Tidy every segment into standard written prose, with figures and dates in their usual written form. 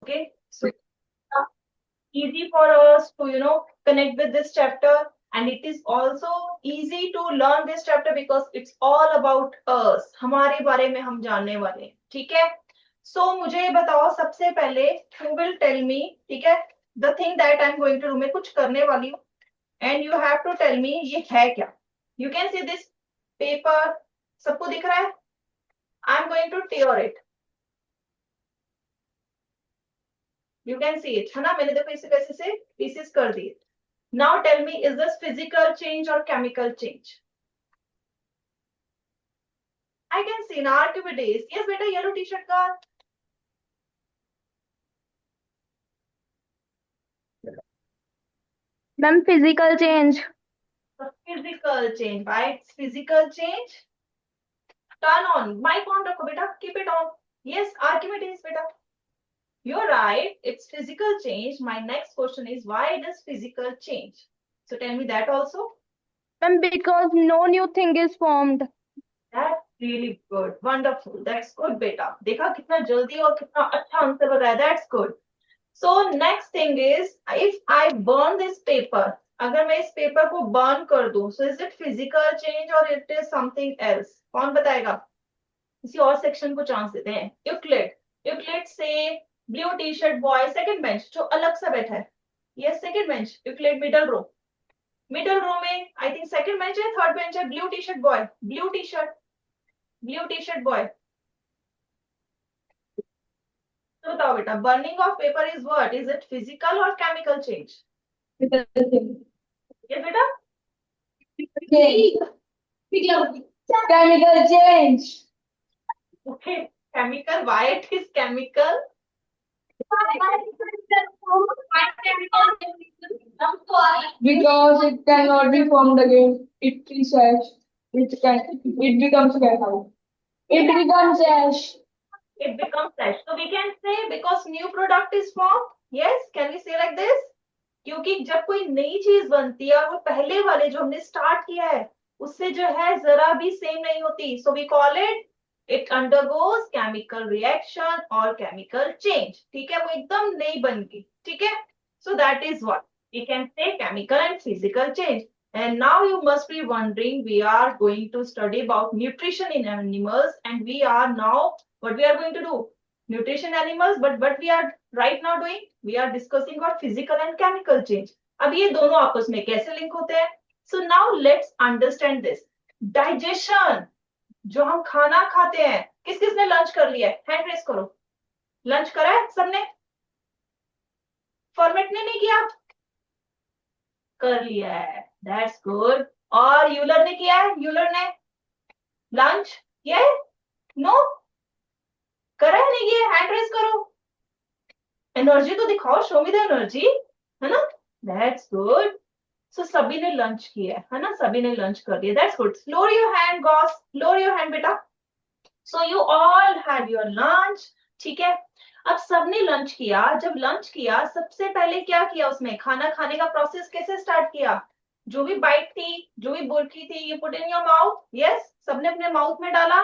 Okay, so easy for us to connect with this chapter, and it is also easy to learn this chapter because it's all about us. हमारे बारे में हम जानने वाले हैं, ठीक है? So मुझे ये बताओ सबसे पहले, you will tell me, ठीक है, the thing that I'm going to do, मैं कुछ करने वाली हूँ and you have to tell me ये है क्या. You can see this paper, सबको दिख रहा है? I'm going to tear it. You can see it, है ना? मैंने देखो इसे कैसे से pieces कर दिए. Now tell me, is this physical change or chemical change? I can see in Archimedes. Yes, beta, yellow t-shirt girl. Ma'am, physical change. The physical change, right? Physical change. Turn on. Mic on, rakho beta. Keep it on. Yes, Archimedes, beta. You're right. It's physical change. My next question is, why does physical change? So tell me that also. Ma'am, because no new thing is formed. That's really good. Wonderful. That's good, beta. देखा कितना जल्दी और कितना अच्छा answer बताया. That's good. So next thing is, if I burn this paper, अगर मैं इस पेपर को burn कर दूं, so is it physical change or it is something else? कौन बताएगा? किसी और सेक्शन को चांस देते हैं. Euclid से blue t-shirt boy second bench जो अलग सा बैठा है. Yes, second bench. Euclid middle row. Middle row में I think second bench है, third bench है, blue t-shirt boy. Blue t-shirt boy. तो बताओ बेटा, burning of paper is what? Is it physical or chemical change? Yes, beta? Chemical change. Okay, chemical. Why it is chemical? Because it cannot be formed again. It is ash. It becomes gas. It becomes ash. It becomes ash. So we can say because new product is formed. Yes, can we say like this? क्योंकि जब कोई नई चीज बनती है और वो पहले वाले जो हमने स्टार्ट किया है उससे जो है जरा भी सेम नहीं होती. So we call it undergoes chemical reaction or chemical change. ठीक है, वो एकदम नई बन गई. ठीक है, so that is what we can say chemical and physical change. And now you must be wondering, we are going to study about nutrition in animals, and we are now what we are going to do? Nutrition animals, but what we are right now doing? We are discussing about physical and chemical change. अब ये दोनों आपस में कैसे link होते हैं? So now let's understand this. Digestion, जो हम खाना खाते हैं, किस किसने लंच कर लिया है? हैंड रेस करो. लंच करा है सबने? फॉर्मेट ने नहीं किया? कर लिया है. That's good. और यूलर ने किया है? यूलर ने लंच किया है? नो, करा है नहीं किया? हैंड रेस करो. एनर्जी तो दिखाओ, शो मी द एनर्जी, है ना? That's good. सो सभी ने लंच किया है ना? सभी ने लंच कर दिया. That's good. Lower your hand गॉस, लोअर योर हैंड बेटा. So you all have your lunch. ठीक है, अब सबने लंच किया. जब लंच किया सबसे पहले क्या किया? उसमें खाना खाने का प्रोसेस कैसे स्टार्ट किया? जो भी बाइट थी, जो भी बुर्की थी, you put in your mouth. Yes, सबने अपने माउथ में डाला.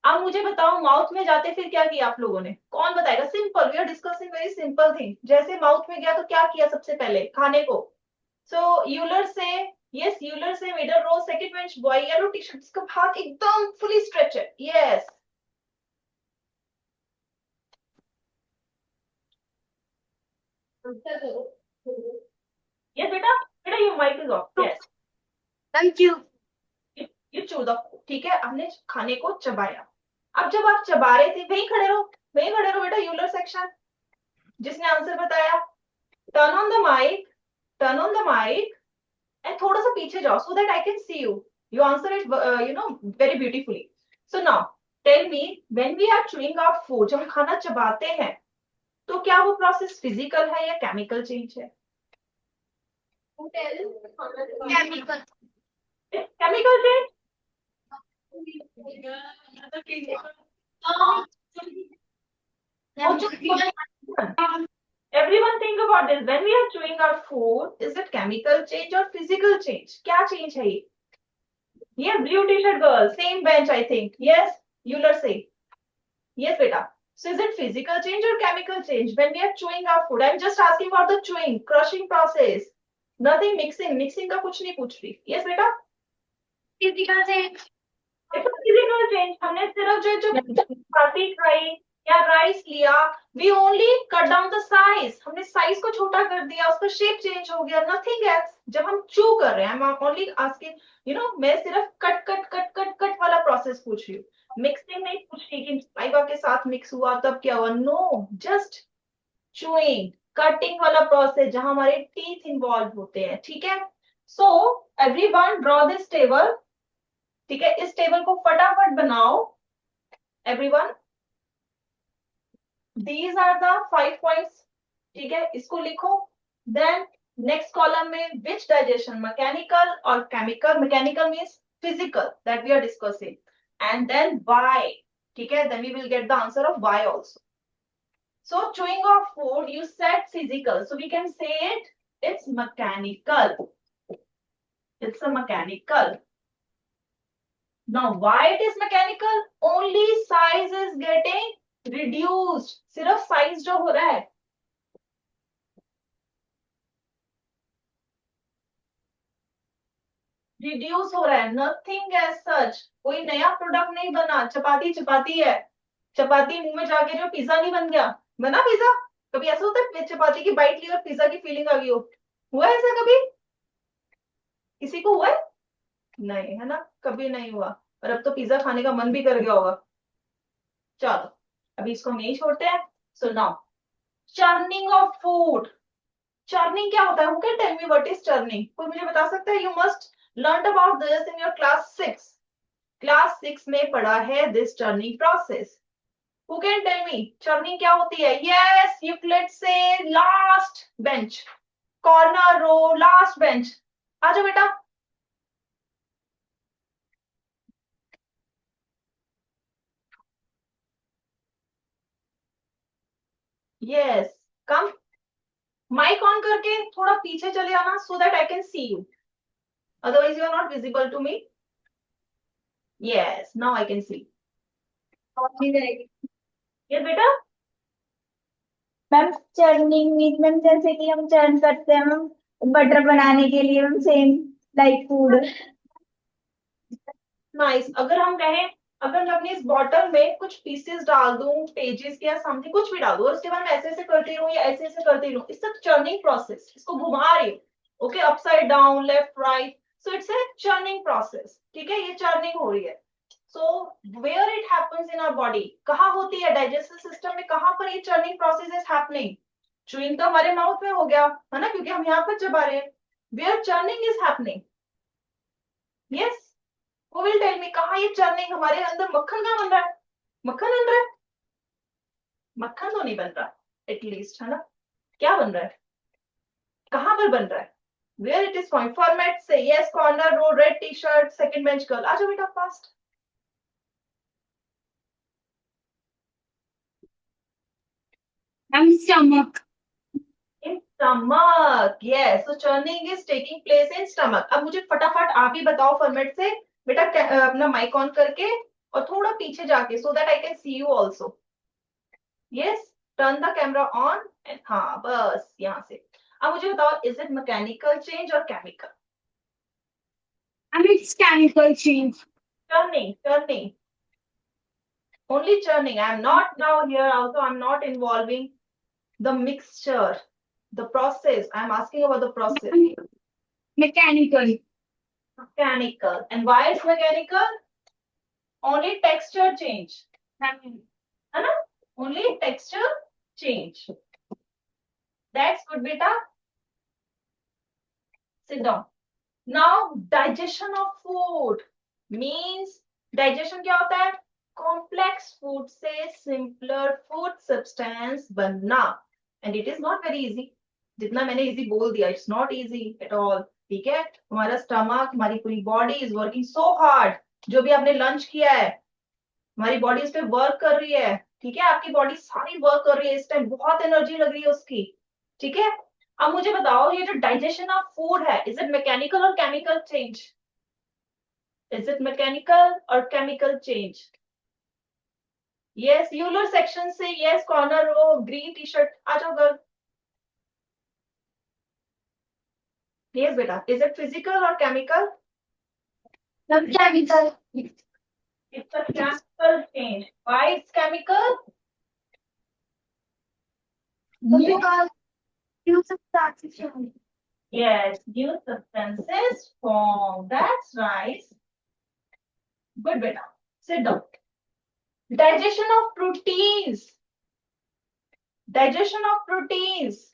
अब मुझे बताओ, माउथ में जाते फिर क्या किया आप लोगों ने? कौन बताएगा? Simple, we are discussing very simple thing. जैसे माउथ में गया तो क्या किया सबसे पहले खाने को? सो यूलर से, यस यूलर से middle row second bench boy, yellow T shirt, इसका हाथ एकदम फुली स्ट्रेच है. यस, yes बेटा, बेटा your mic is off. Yes, Thank you. you chew the food. ठीक है, हमने खाने को चबाया. अब जब आप चबा रहे थे, वहीं खड़े रहो, वहीं खड़े रहो बेटा. यूलर सेक्शन, जिसने आंसर बताया, turn on the mic, turn on the mic and थोड़ा सा पीछे जाओ so that I can see you. You answer it very beautifully. So now tell me, when we are chewing our food, जब हम खाना चबाते हैं तो क्या वो प्रोसेस फिजिकल है या केमिकल चेंज है? Chemical. Chemical change. Everyone think about this. When we are chewing our food, is it chemical change or physical change? क्या change है ये? Yes, blue t-shirt girl, same bench I think. Yes, Euler say. Yes बेटा. So is it physical change or chemical change when we are chewing our food? I'm just asking about the chewing, crushing process. Nothing mixing. Mixing का कुछ नहीं पूछ रही. Yes बेटा? Physical change. It's a physical change. हमने सिर्फ जो चपाती खाई या राइस लिया, we only cut down the size. हमने साइज को छोटा कर दिया, उसका शेप चेंज हो गया. Nothing else. जब हम chew कर रहे हैं, I'm only asking, मैं सिर्फ cut cut cut cut cut वाला प्रोसेस पूछ रही हूँ. मिक्सिंग नहीं पूछ रही कि फाइबर के साथ मिक्स हुआ तब क्या हुआ. नो, जस्ट चूइंग, कटिंग वाला प्रोसेस जहां हमारे टीथ इन्वॉल्व होते हैं. ठीक है. So everyone draw this table. ठीक है, इस टेबल को फटाफट बनाओ. Everyone, these are the 5 points. ठीक है, इसको लिखो. देन नेक्स्ट कॉलम में विच डाइजेशन, मैकेनिकल और chemical. Mechanical means physical, that we are discussing. And then why. ठीक है, then we will get the answer of why also. So chewing of food, you said physical, so we can say it's mechanical. It's a mechanical. Now why it is mechanical? Only size is getting reduced. सिर्फ size जो हो रहा है. Reduce हो रहा है. Nothing as such. कोई नया प्रोडक्ट नहीं बना. चपाती चपाती है. चपाती मुंह में जाके जो पिज्जा नहीं बन गया. बना पिज्जा? कभी ऐसा होता है चपाती की बाइट ली और पिज्जा की फीलिंग आ गई हो? हुआ ऐसा कभी? किसी को हुआ है? नहीं, है ना, कभी नहीं हुआ. और अब तो पिज्जा खाने का मन भी कर गया होगा. चलो, अभी इसको नहीं छोड़ते हैं. So now churning of food. Churning क्या होता है? Who can tell me what is churning? कोई मुझे बता सकता है? You must learned about this in your class 6. Class 6 में पढ़ा है this churning process. Who can tell me churning क्या होती है? Yes, you let's say last bench, corner row, last bench. आ जाओ बेटा. Yes, come. Mic on करके थोड़ा पीछे चले आना so that I can see you. Otherwise you are not visible to me. Yes, now I can see. Yes बेटा. Ma'am churning mean ma'am जैसे कि हम चर्न करते हैं मैम बटर बनाने के लिए ma'am same like food. Nice. अगर हम कहें, अगर मैं अपनी इस बॉटल में कुछ पीसेस डाल दूं, पेजेस या समथिंग कुछ भी डाल दूं और उसके बाद मैं ऐसे ऐसे करती रहूं या ऐसे ऐसे करती रहूं, इट्स अ चर्निंग प्रोसेस. इसको घुमा रही हूं. Okay, upside down, left right. So it's a churning process. ठीक है, ये चर्निंग हो रही है. So where it happens in our body, कहाँ होती है डाइजेस्टिव सिस्टम में, कहाँ पर ये churning process is happening? Chewing तो हमारे माउथ में हो गया है ना, क्योंकि हम यहाँ पर चबा रहे हैं. Where churning is happening? Yes, Who will tell me कहाँ ये चर्निंग? हमारे अंदर मक्खन कहाँ बन रहा है? मक्खन बन रहा है? मक्खन तो नहीं बन रहा एटलीस्ट, है ना. क्या बन रहा है? कहाँ पर बन रहा है? Where it is going? Format से yes, corner row, red t-shirt, second bench girl. आ जाओ बेटा fast. Ma'am stomach. In stomach. Yes, so churning is taking place in stomach. अब मुझे फटाफट आप ही बताओ फॉर्मेट से बेटा, अपना माइक ऑन करके और थोड़ा पीछे जाके so that I can see you also. Yes, turn the camera on and हाँ बस यहाँ से. अब मुझे बताओ, is it mechanical change or chemical? Ma'am it's chemical change. Churning. Only churning. I am not now here also. I'm not involving the mixture, the process. I'm asking about the process. Mechanical. Mechanical. And why it's mechanical? Only texture change. है ना? Only texture change. That's good, beta. Sit down. Now, digestion of food means digestion क्या होता है? Complex food से simpler food substance बनना. And it is not very easy. जितना मैंने easy बोल दिया, it's not easy at all. ठीक है, हमारा स्टमक, हमारी पूरी body is working so hard. जो भी आपने लंच किया है, हमारी बॉडी इस पे वर्क कर रही है. ठीक है, आपकी बॉडी सारी वर्क कर रही है इस टाइम, बहुत एनर्जी लग रही है उसकी. ठीक है, अब मुझे बताओ, ये जो डाइजेशन ऑफ फूड है, इज इट मैकेनिकल और chemical change? Is it mechanical और केमिकल चेंज? यस यूलर सेक्शन से yes corner row green T shirt आ जाओ गर्ल. यस बेटा. इज इट फिजिकल और chemical? Chemical. It's a chemical change. Why it's chemical? Because new substances. Yes, new substances form. That's right. Good beta. Sit down. Digestion of proteins. Digestion of proteins.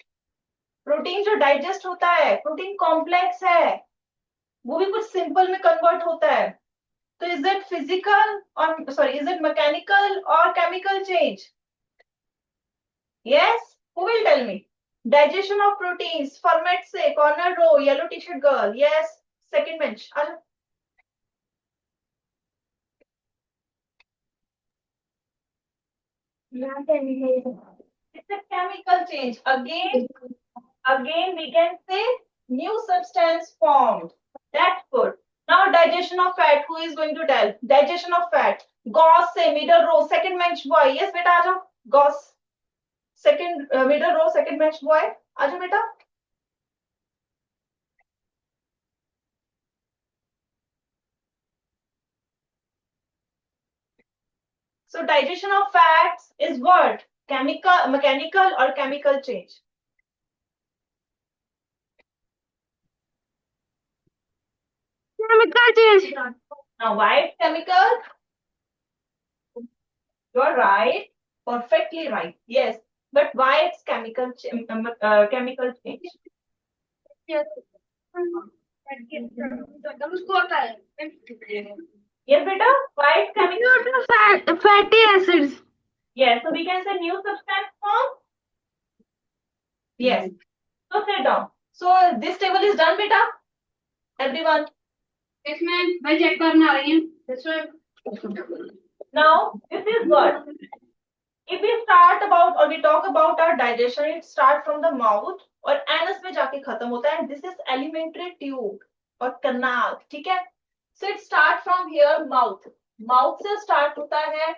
Protein जो digest होता है, protein complex है, वो भी कुछ simple में convert होता है. तो इज इट फिजिकल और सॉरी इज इट मैकेनिकल और chemical change? Yes, who will tell me? Digestion of proteins format से corner row yellow T shirt girl. Yes, second bench आ जाओ. It's a chemical change. Again we can say new substance formed. That's good. Now digestion of fat. Who is going to tell? Digestion of fat. Gauss से middle row second bench boy. Yes बेटा आ जाओ. Gauss second middle row second bench boy. आ जाओ बेटा. So digestion of fats is what? Chemical, mechanical or chemical change? Chemical change. Now why it's chemical? You're right. Perfectly right. Yes. But why it's chemical change? Yes, beta. Why it's chemical? Fatty acids. Yes. So we can say new substance form. Yes. So sit down. So this table is done, beta. Everyone. Yes, ma'am. मैं check करने आ रही हूँ. Yes, ma'am. Now this is what. If we start about or we talk about our digestion, it starts from the mouth और anus में जाके खत्म होता है. And this is alimentary tube और canal. ठीक है? So it start from here mouth. Mouth से start होता है.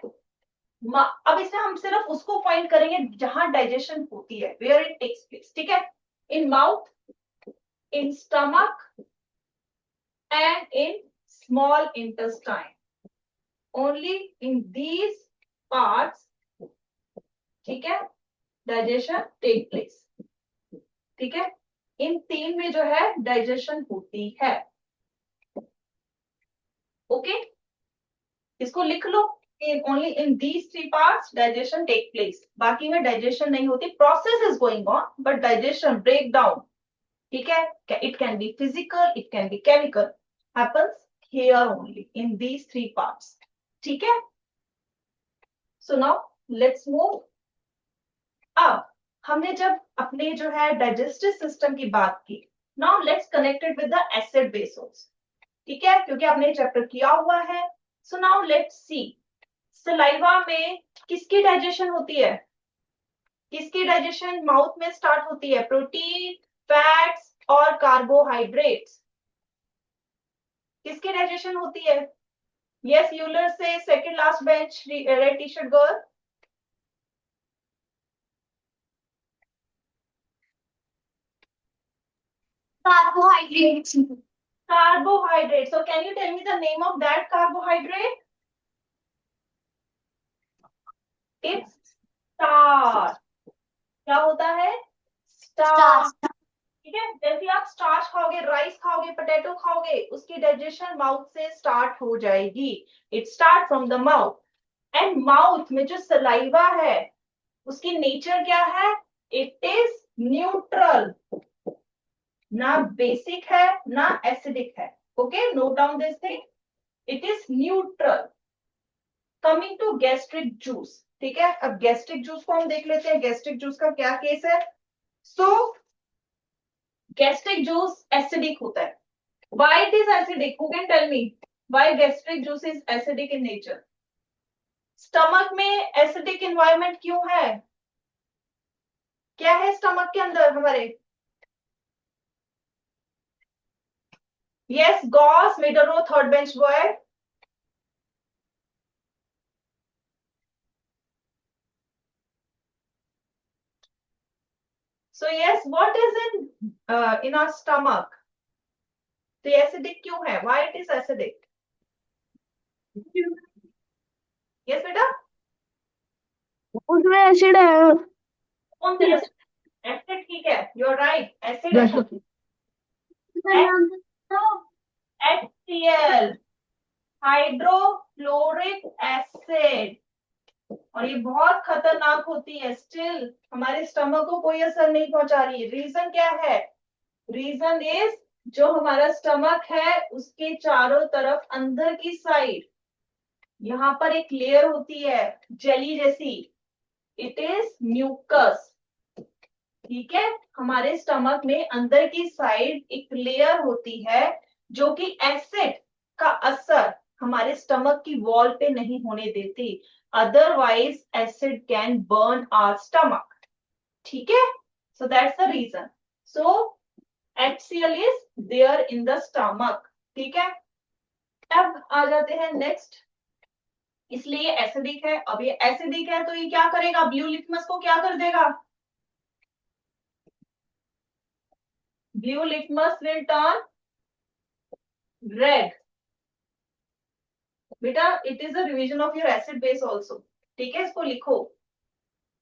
अब इसमें हम सिर्फ उसको पॉइंट करेंगे जहां डाइजेशन होती है, where it takes place. ठीक है? In mouth, in stomach, and in small intestine. Only in these parts, ठीक है, डाइजेशन टेक प्लेस. ठीक है? इन तीन में जो है डाइजेशन होती है. ओके, इसको लिख लो. Only in these three parts digestion take place. बाकी में डाइजेशन नहीं होती. Process is going on, but digestion breakdown, ठीक है, it can be physical, it can be chemical, happens here only in these three parts. ठीक है? So now let's move. अब हमने जब अपने जो है डाइजेस्टिव सिस्टम की बात की, now let's connected with the acid Bezos. ठीक है, क्योंकि आपने चैप्टर किया हुआ है. So now let's see, saliva में किसकी डाइजेशन होती है? किसकी डाइजेशन माउथ में स्टार्ट होती है? प्रोटीन, फैट्स और कार्बोहाइड्रेट्स. किसकी डाइजेशन होती है? यस, यूलर से second last bench red T shirt girl. Carbohydrates. Carbohydrate. So can you tell me the name of that carbohydrate? It's starch. क्या होता है? Starch. ठीक है, जैसे आप स्टार्च खाओगे, राइस खाओगे, पोटैटो खाओगे, उसकी डाइजेशन माउथ से स्टार्ट हो जाएगी. It start from the mouth. And mouth में जो सलाइवा है उसकी नेचर क्या है? It is neutral. ना बेसिक है ना एसिडिक है. Okay, note down this thing. It is neutral. Coming to gastric juice. ठीक है, अब गैस्ट्रिक जूस को हम देख लेते हैं. गैस्ट्रिक जूस का क्या केस है? सो गैस्ट्रिक जूस एसिडिक होता है. Why it is acidic? Who can tell me? Why gastric juice is acidic in nature? Stomach में एसिडिक एनवायरनमेंट क्यों है? क्या है स्टमक के अंदर हमारे? Yes, Gauss middle row third bench boy. So yes, what is in our stomach? तो acidic क्यों है? Why it is acidic? Yes बेटा, उसमें एसिड है। कौन सा एसिड? एसिड, ठीक है, यू आर राइट, एसिड है। HCl, हाइड्रोक्लोरिक एसिड, और ये बहुत खतरनाक होती है। स्टिल हमारे स्टमक को कोई असर नहीं पहुंचा रही है। रीजन क्या है? रीजन इज, जो हमारा स्टमक है उसके चारों तरफ अंदर की साइड यहाँ पर एक लेयर होती है जेली जैसी, इट इज म्यूकस। ठीक है, हमारे स्टमक में अंदर की साइड एक लेयर होती है जो कि एसिड का असर हमारे स्टमक की वॉल पे नहीं होने देती, otherwise acid can burn our stomach. ठीक है, so that's the reason. So HCl is there in the stomach। ठीक है, अब आ जाते हैं नेक्स्ट। इसलिए एसिडिक है। अब ये एसिडिक है तो ये क्या करेगा? ब्लू लिटमस को क्या कर देगा? Blue litmus will turn red. बेटा it is a revision of your acid base also. ठीक है, इसको लिखो।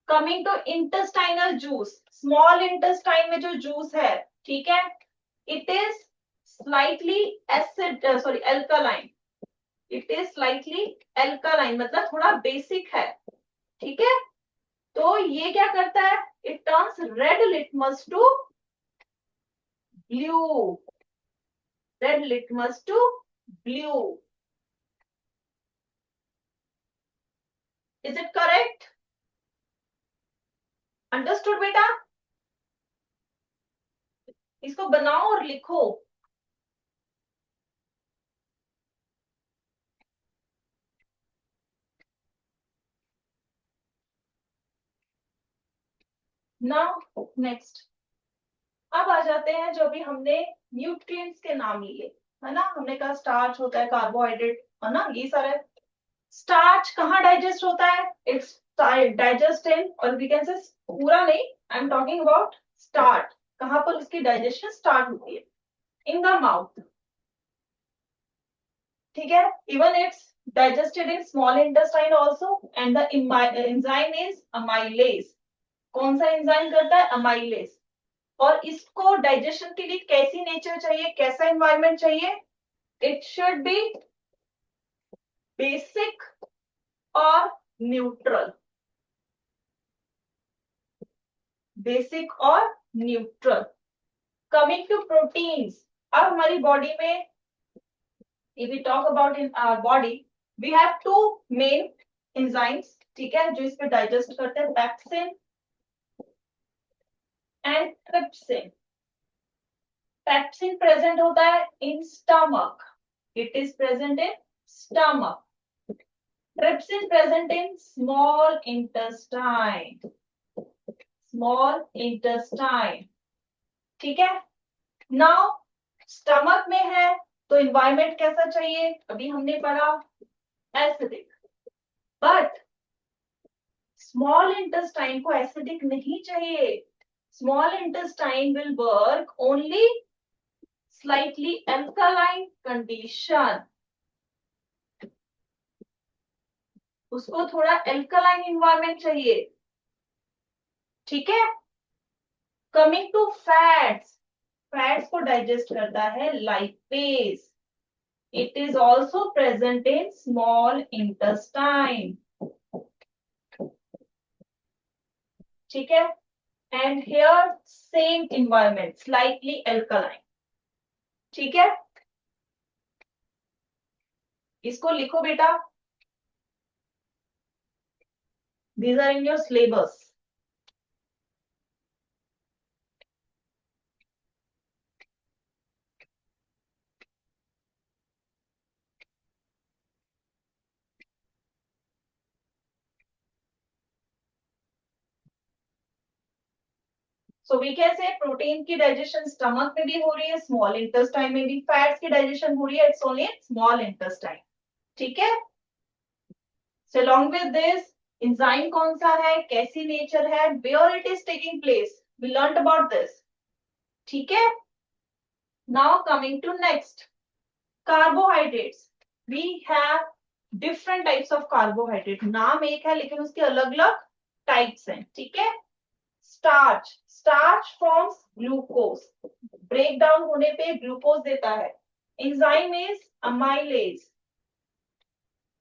Coming to intestinal juice, small intestine में जो जूस है, ठीक है, it is slightly acid, sorry alkaline. It is slightly alkaline, मतलब थोड़ा बेसिक है। ठीक है, तो ये क्या करता है? It turns red litmus to blue. Red litmus to blue. Is it correct? Understood बेटा? इसको बनाओ और लिखो। नाउ नेक्स्ट, अब आ जाते हैं जो भी हमने न्यूट्रिएंट्स के नाम लिए, है ना। हमने कहा स्टार्च होता है, कार्बोहाइड्रेट, है ना, ये सारे। स्टार्च कहाँ डाइजेस्ट होता है? इट्स डाइजेस्ट इन, और वी कैन से पूरा नहीं, I am talking about start. कहाँ पर उसकी डाइजेशन स्टार्ट होती है? In the mouth. ठीक है, even it's digested in small intestine also, and the enzyme is amylase। कौन सा एंजाइम करता है? अमाइलेज। और इसको डाइजेशन के लिए कैसी नेचर चाहिए, कैसा एनवायरनमेंट चाहिए? इट शुड बी बेसिक और न्यूट्रल। बेसिक और न्यूट्रल। कमिंग टू प्रोटीन्स, अब हमारी बॉडी में, if we talk about in our body, we have two main enzymes, ठीक है, जो इस पे डाइजेस्ट करते हैं, pepsin and trypsin. Pepsin present होता है in stomach, it is present in stomach. Trypsin present in small intestine, small intestine. ठीक है, नाउ स्टमक में है तो इन्वायरमेंट कैसा चाहिए? अभी हमने पढ़ा एसिडिक, बट स्मॉल इंटेस्टाइन को एसिडिक नहीं चाहिए। Small intestine will work only slightly alkaline condition, उसको थोड़ा अल्कालाइन इन्वायरमेंट चाहिए। ठीक है, कमिंग टू फैट्स, फैट्स को डाइजेस्ट करता है lipase, it is also present in small intestine. ठीक है, and here same environment, slightly alkaline. ठीक है, इसको लिखो बेटा, these are in your syllabus। So we कैसे, प्रोटीन की डाइजेशन स्टमक में भी हो रही है, स्मॉल इंटेस्टाइन में भी। फैट्स की डाइजेशन हो रही है, इट्स ओनली स्मॉल इंटेस्टाइन। ठीक है, so along with this, enzyme कौन सा है, कैसी नेचर है, where it is taking place, we learn about this, ठीक है। Now coming to next, carbohydrates. We have different types of carbohydrate, नाम एक है लेकिन उसके अलग अलग टाइप्स हैं, ठीक है। Starch, starch forms glucose, break down होने पे ग्लूकोज देता है। Enzyme is amylase,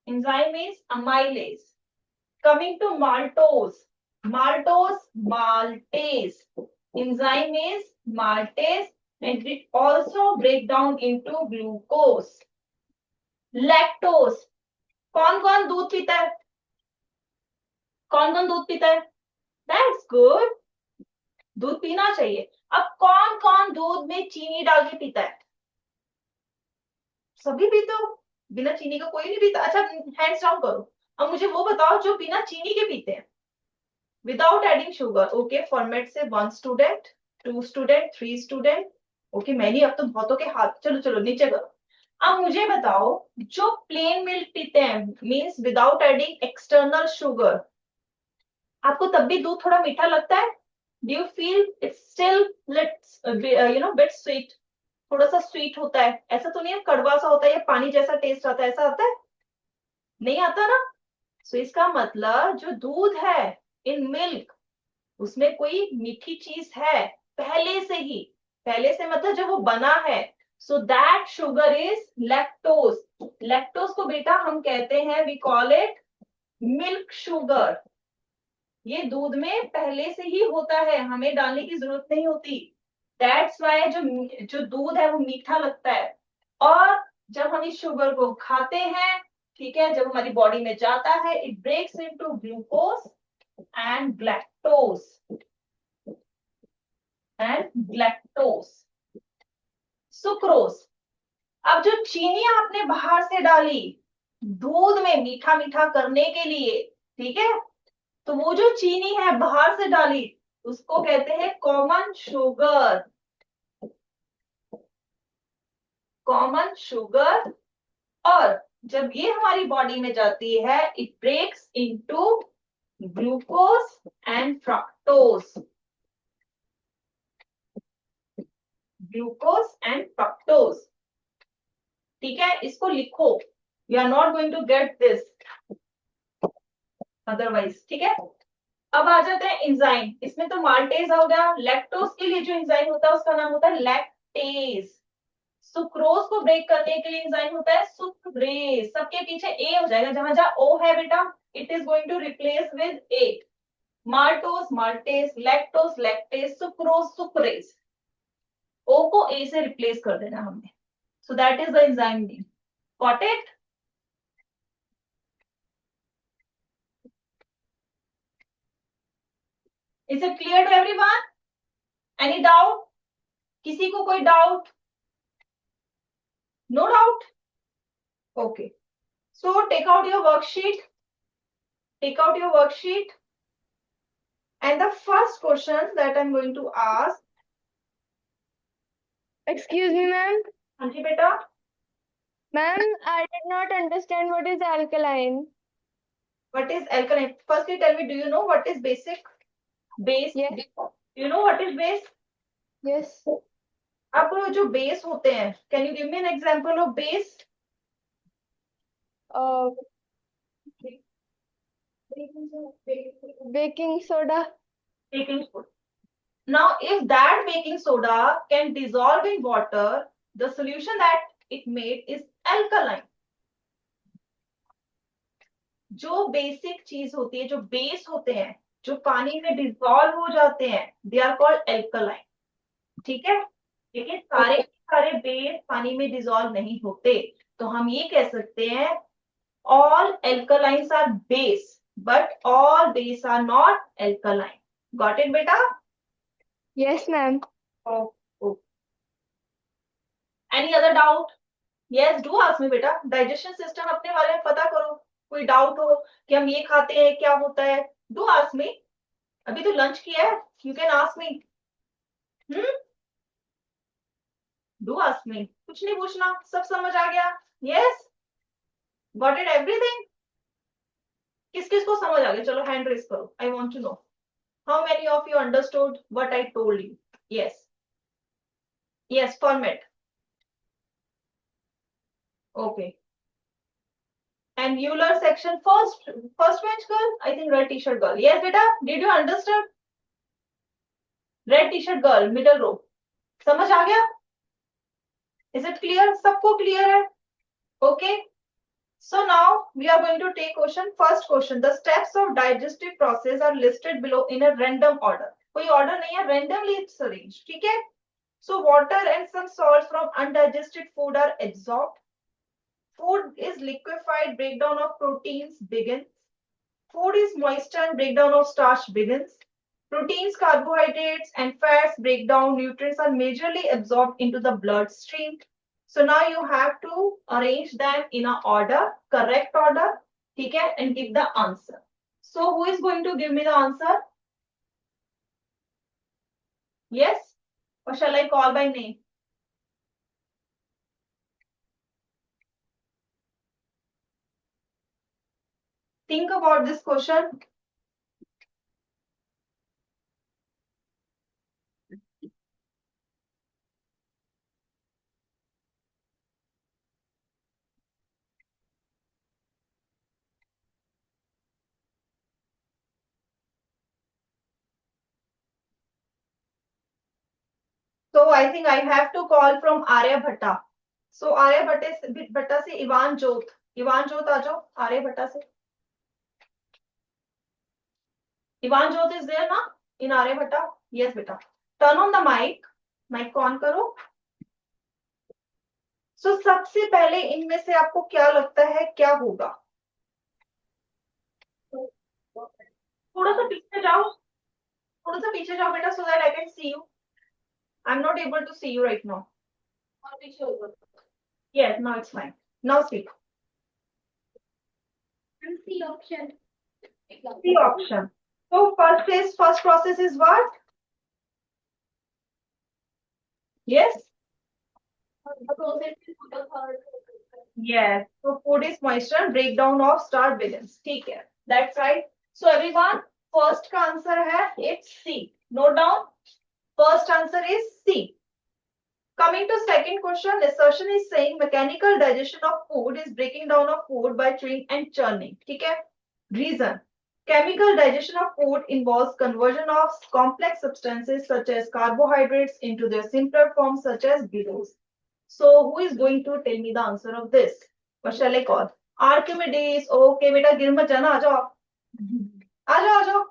enzyme is amylase. Coming to maltose, maltose, maltase, enzyme is maltase and it also break down into glucose. lactose, कौन कौन दूध पीता है, कौन कौन दूध पीता है, दैट्स गुड, दूध पीना चाहिए। अब कौन कौन दूध में चीनी डाल के पीता है, सभी पीते हो, बिना चीनी का कोई नहीं पीता। अच्छा हैंड्स डाउन करो, अब मुझे वो बताओ जो बिना चीनी के पीते हैं, without adding sugar. Okay, format से 1 student, 2 student, 3 student. Okay many, अब तो बहुतों के हाथ, चलो चलो नीचे करो। अब मुझे बताओ जो प्लेन मिल्क पीते हैं, means without adding external sugar, आपको तब भी दूध थोड़ा मीठा लगता है? Do you feel it's still let's bit sweet, थोड़ा सा स्वीट होता है, ऐसा तो नहीं है कड़वा सा होता है या पानी जैसा टेस्ट आता है, ऐसा आता है? नहीं आता ना। सो इसका मतलब जो दूध है इन मिल्क, उसमें कोई मीठी चीज है पहले से ही, पहले से मतलब जब वो बना है। So that sugar is lactose. Lactose को बेटा हम कहते हैं, we call it milk sugar. ये दूध में पहले से ही होता है, हमें डालने की जरूरत नहीं होती। दैट्स वाई जो जो दूध है वो मीठा लगता है। और जब हम इस शुगर को खाते हैं, ठीक है, जब हमारी बॉडी में जाता है, it breaks into glucose and lactose, and lactose, sucrose. अब जो चीनी आपने बाहर से डाली दूध में मीठा मीठा करने के लिए, ठीक है, तो वो जो चीनी है बाहर से डाली उसको कहते हैं कॉमन शुगर, कॉमन शुगर। और जब ये हमारी बॉडी में जाती है, it breaks into glucose and fructose, glucose and fructose, ठीक है। इसको लिखो, you are not going to get this otherwise, ठीक है। अब आ जाते हैं एंजाइम, इसमें तो माल्टेज हो गया। लैक्टोज के लिए जो एंजाइम होता है उसका नाम होता है लैक्टेज। सुक्रोज को ब्रेक करने के लिए एंजाइम होता है सुक्रेज। सबके पीछे ए हो जाएगा, जहां जहां ओ है बेटा it is going to replace with A. Maltose maltase, lactose lactase, sucrose sucrase. O को ए से रिप्लेस कर देना हमने। So that is the enzyme name, got it? Is it clear to everyone? Any doubt? किसी को कोई doubt? No doubt? Okay, so take out your worksheet, take out your worksheet, and the first question that I'm going to ask, Excuse me, ma'am. हाँ जी बेटा, Ma'am, I did not understand what is alkaline. what is alkaline? Firstly tell me, do you know what is basic? Base, Yes. do you know what is base? Yes. अब जो base होते हैं, can you give me an example of base? Uh, baking soda. Baking soda. Now if that baking soda can dissolve in water, the solution that it made is alkaline. जो basic चीज होती है, जो base होते हैं, जो पानी में डिजोल्व हो जाते हैं, दे आर कॉल्ड एल्कलाइन, ठीक है। लेकिन सारे सारे बेस पानी में डिजोल्व नहीं होते, तो हम ये कह सकते हैं all alkalines are base but all base are not alkaline. Got it बेटा? Yes, ma'am. Any other doubt? Yes do ask me बेटा। डाइजेशन सिस्टम अपने बारे में पता करो, कोई डाउट हो कि हम ये खाते हैं क्या होता है, डू आस्क मी। अभी तो लंच किया है, you can ask me. Do ask मी, कुछ नहीं पूछना, सब समझ आ गया? Yes, got it everything? किस किस को समझ आ गया? चलो हैंड रेस करो, I want to know. How many of you understood what I told you? Yes. Yes, format. Okay. And Euler section first bench girl, I think red t-shirt girl. Yes, beta, did you understand? Red t-shirt girl, middle row. समझ आ गया? Is it clear? सबको clear है? Okay. So now we are going to take question. First question: the steps of digestive process are listed below in a random order. कोई order नहीं है, randomly it's arranged. ठीक है? So water and some salts from undigested food are absorbed. Food is liquefied, breakdown of proteins begins. Food is moistened, breakdown of starch begins. Proteins, carbohydrates, and fats breakdown, nutrients are majorly absorbed into the bloodstream. So now you have to arrange them in a order, correct order, okay, and give the answer. So who is going to give me the answer? Yes? Or shall I call by name? Think about this question. So I think I have to call from Arya Bhatta. So Arya Bhatta से Ivan Jot. Ivan Jot आ जाओ Arya Bhatta से. Ivan Jot is there ना in Arya Bhatta? Yes बेटा. Turn on the mic. Mic को on करो. So सबसे पहले इनमें से आपको क्या लगता है क्या होगा? थोड़ा सा पीछे जाओ. थोड़ा सा पीछे जाओ बेटा so that I can see you. I'm not able to see you right now. Yes, now it's fine. Now speak. C option. C option. So first process is what? Yes. Yes. So food is moisture, breakdown of starch begins. ठीक है. That's right. So everyone, first का answer है it's C. Note down. First answer is C. Coming to second question, assertion is saying mechanical digestion of food is breaking down of food by chewing and churning. ठीक है. Reason. Chemical digestion of food involves conversion of complex substances such as carbohydrates into their simpler forms such as glucose. So who is going to tell me the answer of this? What shall I call? Archimedes. Okay, beta, गिर मत जाना. आ जाओ. आ जाओ, आ जाओ.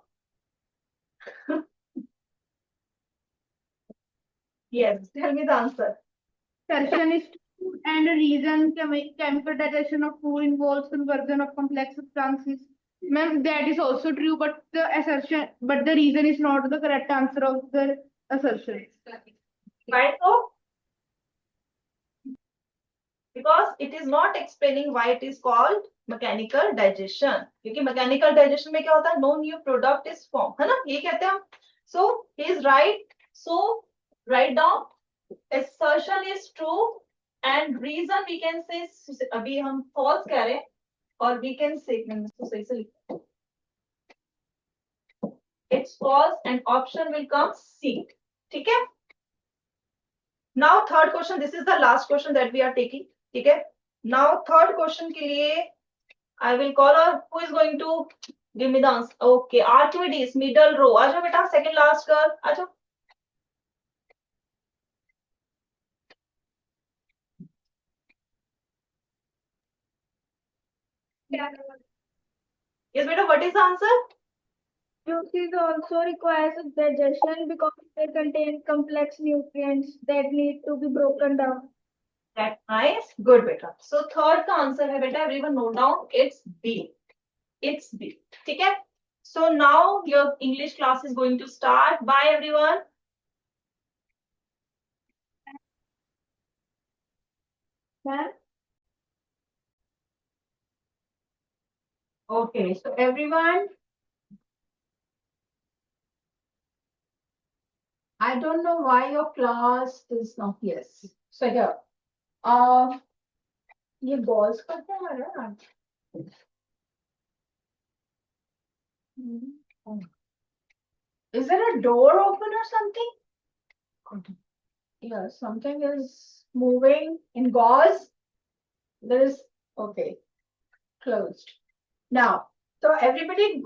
Yes, tell me the answer. Assertion is true and reason chemical digestion of food involves conversion of complex substances. Ma'am, that is also true, but the reason is not the correct answer of the assertion. Why so? Because it is not explaining why it is called mechanical digestion. क्योंकि mechanical digestion में क्या होता है? No new product is formed, है ना? ये कहते हैं हम. So he is right. So write down. Assertion is true and reason we can say अभी हम false कह रहे हैं और we can say तो सही से लिखो. It's false and option will come C. ठीक है? Now third question. This is the last question that we are taking. ठीक है? Now third question के लिए I will call her. Who is going to give me the answer? Okay, Archimedes, middle row. आ जाओ बेटा, second last girl. आ जाओ. Yes, beta. What is the answer? Juices also requires digestion because they contain complex nutrients that need to be broken down. That's nice. Good, beta. So third का answer है बेटा. Everyone note down. It's B. It's B. ठीक है? So now your English class is going to start. Bye, everyone. Ma'am? Okay. So everyone. I don't know why your class is not. Yes. So here. ये balls का क्या है ना? Is there a door open or something? Yeah, something is moving in gauze. There is, okay, closed. Now, so everybody,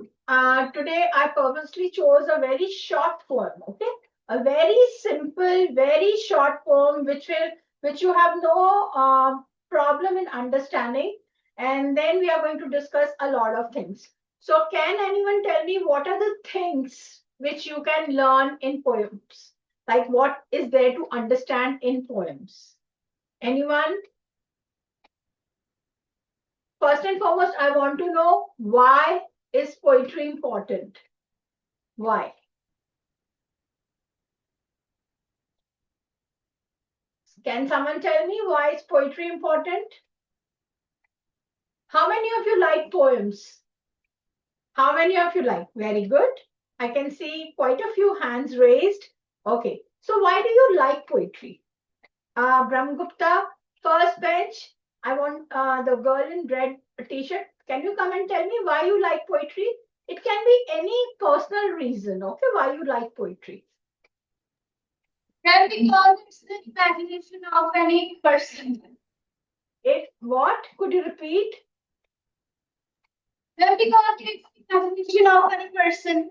today I purposely chose a very short poem, okay? A very simple, very short poem, which you have no problem in understanding. And then we are going to discuss a lot of things. So can anyone tell me what are the things which you can learn in poems? Like what is there to understand in poems? Anyone? First and foremost, I want to know, why is poetry important? Why? Can someone tell me why is poetry important? How many of you like poems? How many of you like? Very good. I can see quite a few hands raised. Okay. So why do you like poetry? Brahmgupta, first bench. I want the girl in red t-shirt. Can you come and tell me why you like poetry? It can be any personal reason, okay, why you like poetry. Well, because it's the imagination of any person. It what? Could you repeat? Well, because it's the imagination of any person.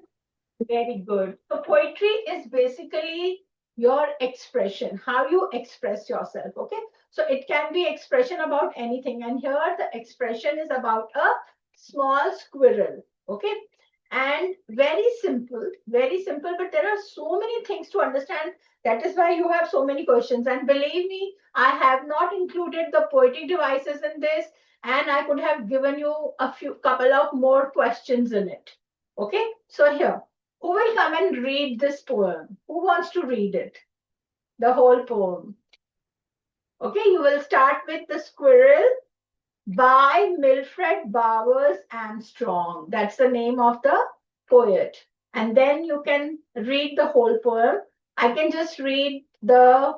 Very good. So poetry is basically your expression, how you express yourself. Okay. So it can be expression about anything. And here the expression is about a small squirrel. Okay. And very simple, but there are so many things to understand. That is why you have so many questions. And believe me, I have not included the poetic devices in this. And I could have given you a couple of more questions in it. Okay. So here, who will come and read this poem? Who wants to read it? The whole poem. Okay, you will start with The Squirrel by Milfred Bowers Armstrong. That's the name of the poet. And then you can read the whole poem. I can just read the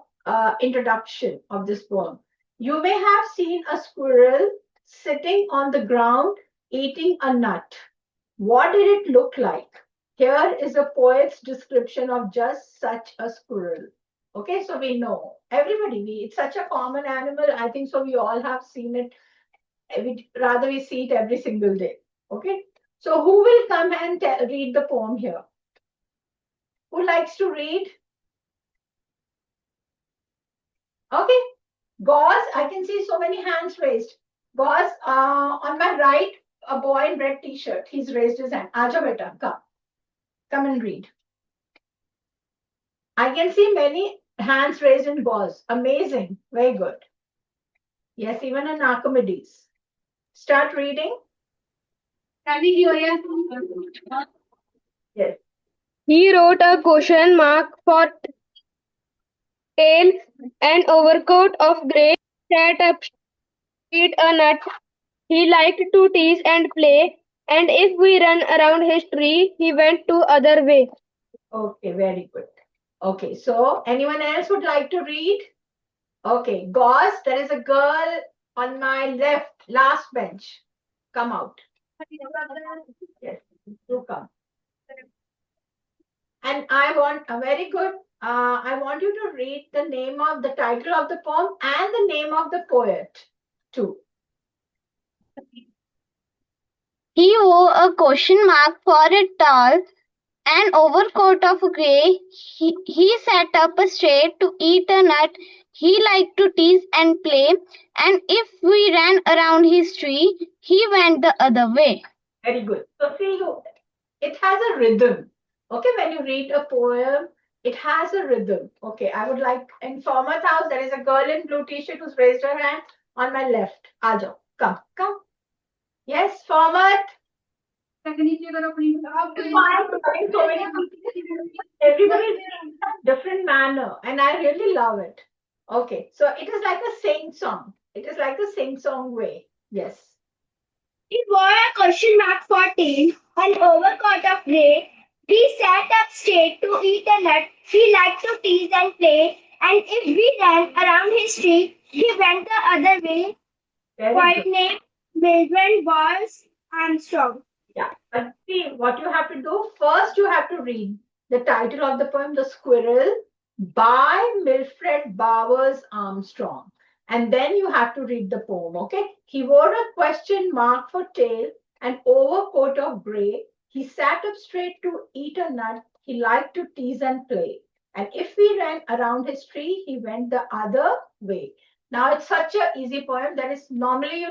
introduction of this poem. You may have seen a squirrel sitting on the ground eating a nut. What did it look like? Here is a poet's description of just such a squirrel. Okay, so we know everybody. It's such a common animal. I think so. We all have seen it. Rather, we see it every single day. Okay, so who will come and read the poem here? Who likes to read? Okay, Gauze. I can see so many hands raised. Gauze, on my right, a boy in red t-shirt. He's raised his hand. Aja beta, come and read. I can see many hands raised in gauze. Amazing. Very good. Yes, even in Archimedes. Start reading. Yes. He wrote a question mark for tail and overcoat of grey, sat up, eat a nut. He liked to tease and play, and if we ran around his tree, he went to other way. Okay, very good. Okay, so anyone else would like to read? Okay, gauze, there is a girl on my left, last bench. Come out. Yes, do come. And I want a very good. I want you to read the name of the title of the poem and the name of the poet too. He wore a question mark for a tall and overcoat of grey. He sat up straight to eat a nut. He liked to tease and play, and if we ran around his tree, he went the other way. Very good. So see, it has a rhythm. Okay, when you read a poem, it has a rhythm. Okay, I would like, in Format's house, there is a girl in blue t-shirt who's raised her hand on my left. Ajo, come. Yes, Format. Everybody is in a different manner, and I really love it. Okay, so it is like a sing song. It is like a sing song way. Yes. He wore a question mark for tail, an overcoat of grey. He sat up straight to eat a nut. He liked to tease and play, and if we ran around his tree, he went the other way. Very Poet good. name Milburn was Armstrong. Yeah, but see, what you have to do first, you have to read. The title of the poem, The Squirrel, by Wilfred Bowers Armstrong. And then you have to read the poem, okay? He wore a question mark for tail, an overcoat of gray. He sat up straight to eat a nut. He liked to tease and play. And if we ran around his tree, he went the other way. Now, it's such an easy poem that is normally,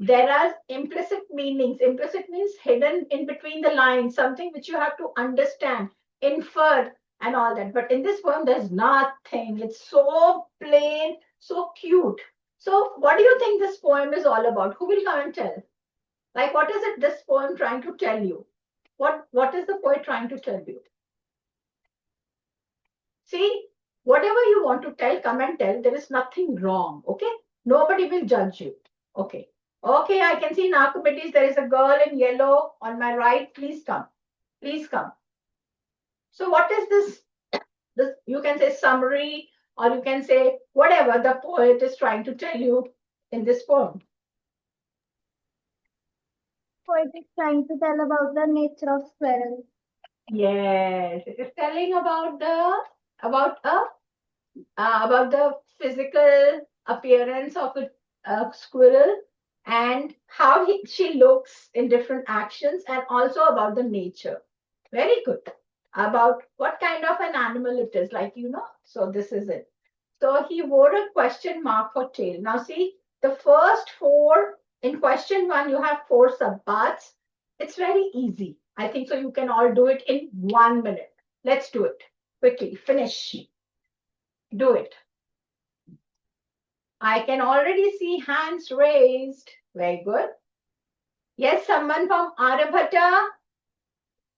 there are implicit meanings. Implicit means hidden in between the lines, something which you have to understand, infer, and all that. But in this poem, there's nothing. It's so plain, so cute. So, what do you think this poem is all about? Who will come and tell? Like, what is it this poem trying to tell you? What is the poet trying to tell you? See, whatever you want to tell, come and tell. There is nothing wrong, okay? Nobody will judge you, okay? Okay, I can see in our committees there is a girl in yellow on my right. Please come. Please come. So what is this? This you can say summary, or you can say whatever the poet is trying to tell you in this poem. Poet is trying to tell about the nature of squirrel. Yes, it is telling about the physical appearance of a squirrel and how she looks in different actions, and also about the nature. Very good. About what kind of an animal it is, like, So this is it. So he wore a question mark for tail. Now see, the first four, in question one, you have 4 subparts. It's very easy. I think so you can all do it in 1 minute. Let's do it quickly. Finish. Do it. I can already see hands raised. Very good. Yes, someone from Aryabhata.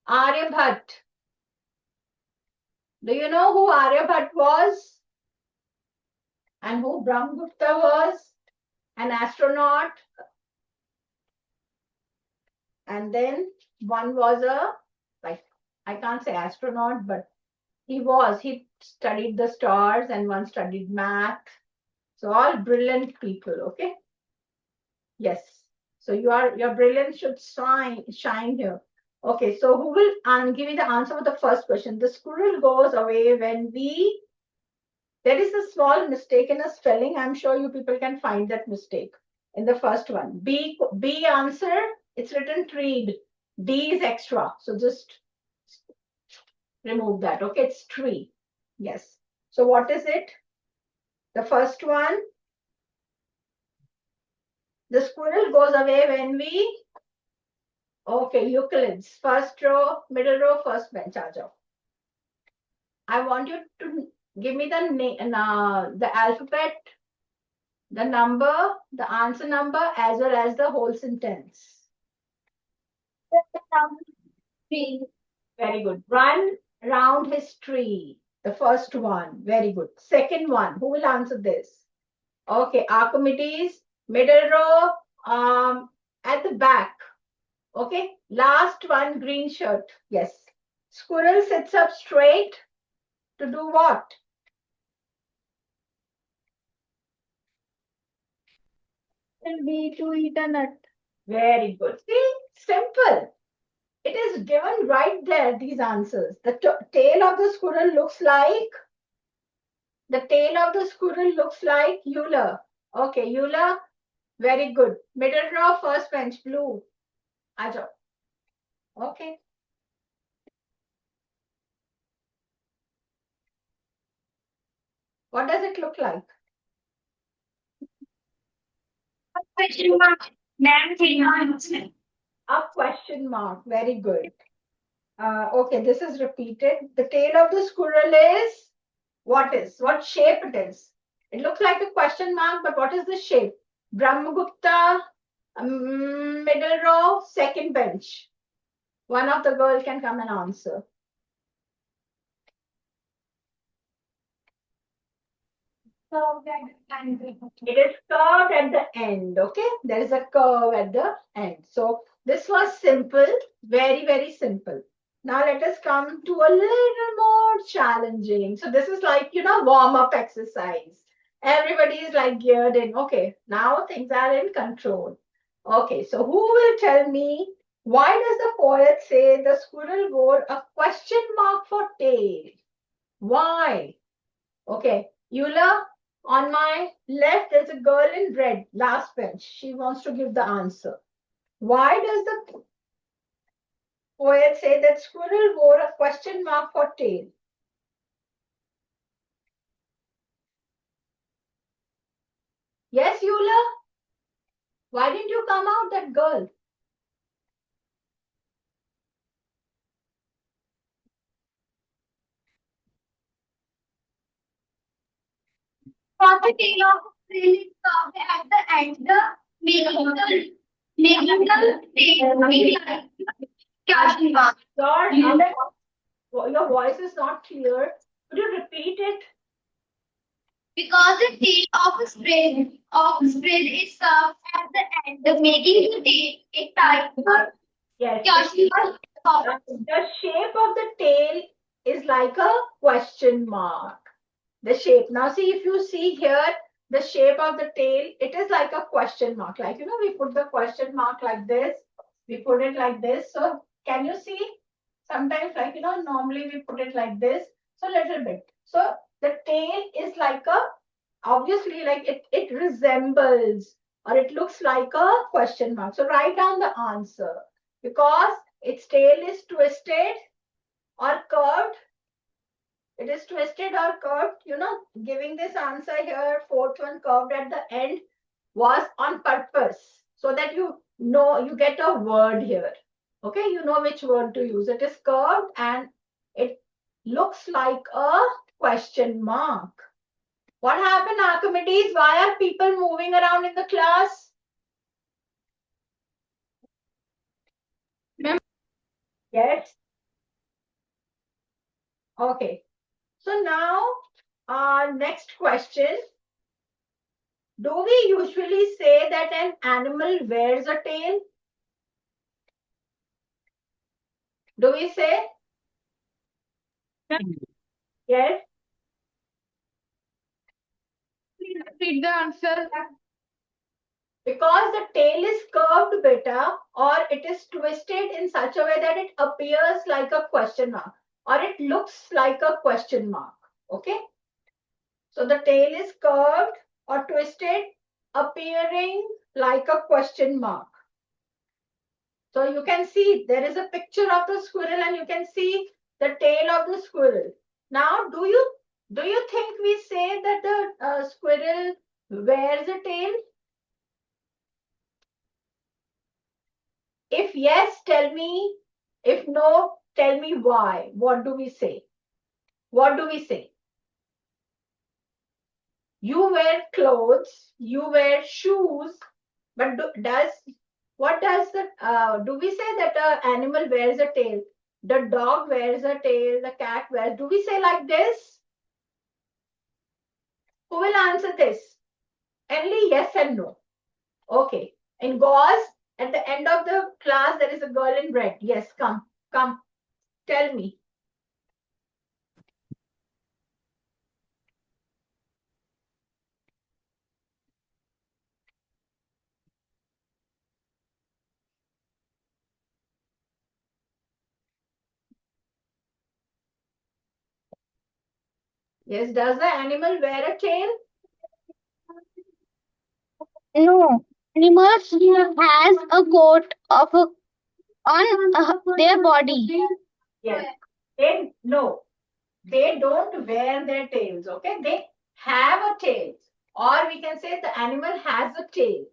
Aryabhat. Do you know who Aryabhat was? And who Brahmagupta was? An astronaut. And then one was I can't say astronaut, but he studied the stars, and one studied math. So all brilliant people, okay? Yes. So your brilliance should shine here. Okay, so who will give me the answer for the first question? The squirrel goes away when there is a small mistake in a spelling. I'm sure you people can find that mistake in the first one. B answer, it's written treed. D is extra. So just remove that. Okay, it's tree. Yes. So what is it? The first one. The squirrel goes away when we. Okay, Euclid's. First row, middle row, first bench. I want you to give me the alphabet, the number, the answer number, as well as the whole sentence. Tree. Very good. Run round his tree. The first one. Very good. Second one. Who will answer this? Okay, Archimedes, middle row, at the back. Okay, last one, green shirt. Yes. Squirrel sits up straight to do what? Will be to eat a nut. Very good. See, simple. It is given right there, these answers. The tail of the squirrel looks like Euler. Okay, Euler. Very good. Middle row, first bench, blue. Ajo. Okay. What does it look like? Question mark. A question mark. Very good. Okay, this is repeated. The tail of the squirrel is what shape it is? It looks like a question mark, but what is the shape? Brahmagupta, middle row, second bench. One of the girls can come and answer. It is curved at the end, okay? There is a curve at the end. So this was simple, very, very simple. Now let us come to a little more challenging. So this is like, warm-up exercise. Everybody is like geared in. Okay, now things are in control. Okay, so who will tell me Why does the poet say the squirrel wore a question mark for tail? Why? Okay, Eula, on my left, there's a girl in red, last bench. She wants to give the answer. Why does the poet say that squirrel wore a question mark for tail? Yes, Eula? Why didn't you come out, that girl? For the tail of really curved at the end, making the tail be like question mark. Your voice is not clear. Could you repeat it? Because the tail of a spread is curved at the end, making the tail a type Yes. question mark. The shape of the tail is like a question mark. The shape. Now see, if you see here, the shape of the tail, it is like a question mark. Like, we put the question mark like this. We put it like this. So can you see? Sometimes, like, normally we put it like this. So little bit. So the tail is like a, obviously, like it resembles or it looks like a question mark. So write down the answer. Because its tail is twisted or curved. It is twisted or curved, giving this answer here, fourth one curved at the end, was on purpose so that you know you get a word here. Okay, you know which word to use. It is curved and it looks like a question mark. What happened, Archimedes? Why are people moving around in the class? Yes. Okay. So now, next question. Do we usually say that an animal wears a tail? Do we say? Yes. Please repeat the answer. Because the tail is curved, beta, or it is twisted in such a way that it appears like a question mark, or it looks like a question mark. Okay. So the tail is curved or twisted, appearing like a question mark. So you can see there is a picture of the squirrel and you can see the tail of the squirrel. Now, do you think we say that the squirrel wears a tail? If yes, tell me. If no, tell me why. What do we say? What do we say? You wear clothes, you wear shoes, but what does the do we say that an animal wears a tail? The dog wears a tail, the cat wears. Do we say like this? Who will answer this? Only yes and no. Okay. In Gauze, at the end of the class, there is a girl in red. Yes, come. Tell me. Yes, does the animal wear a tail? No, animals has a coat of on their body. Yes. They don't wear their tails. Okay, they have a tail, or we can say the animal has a tail.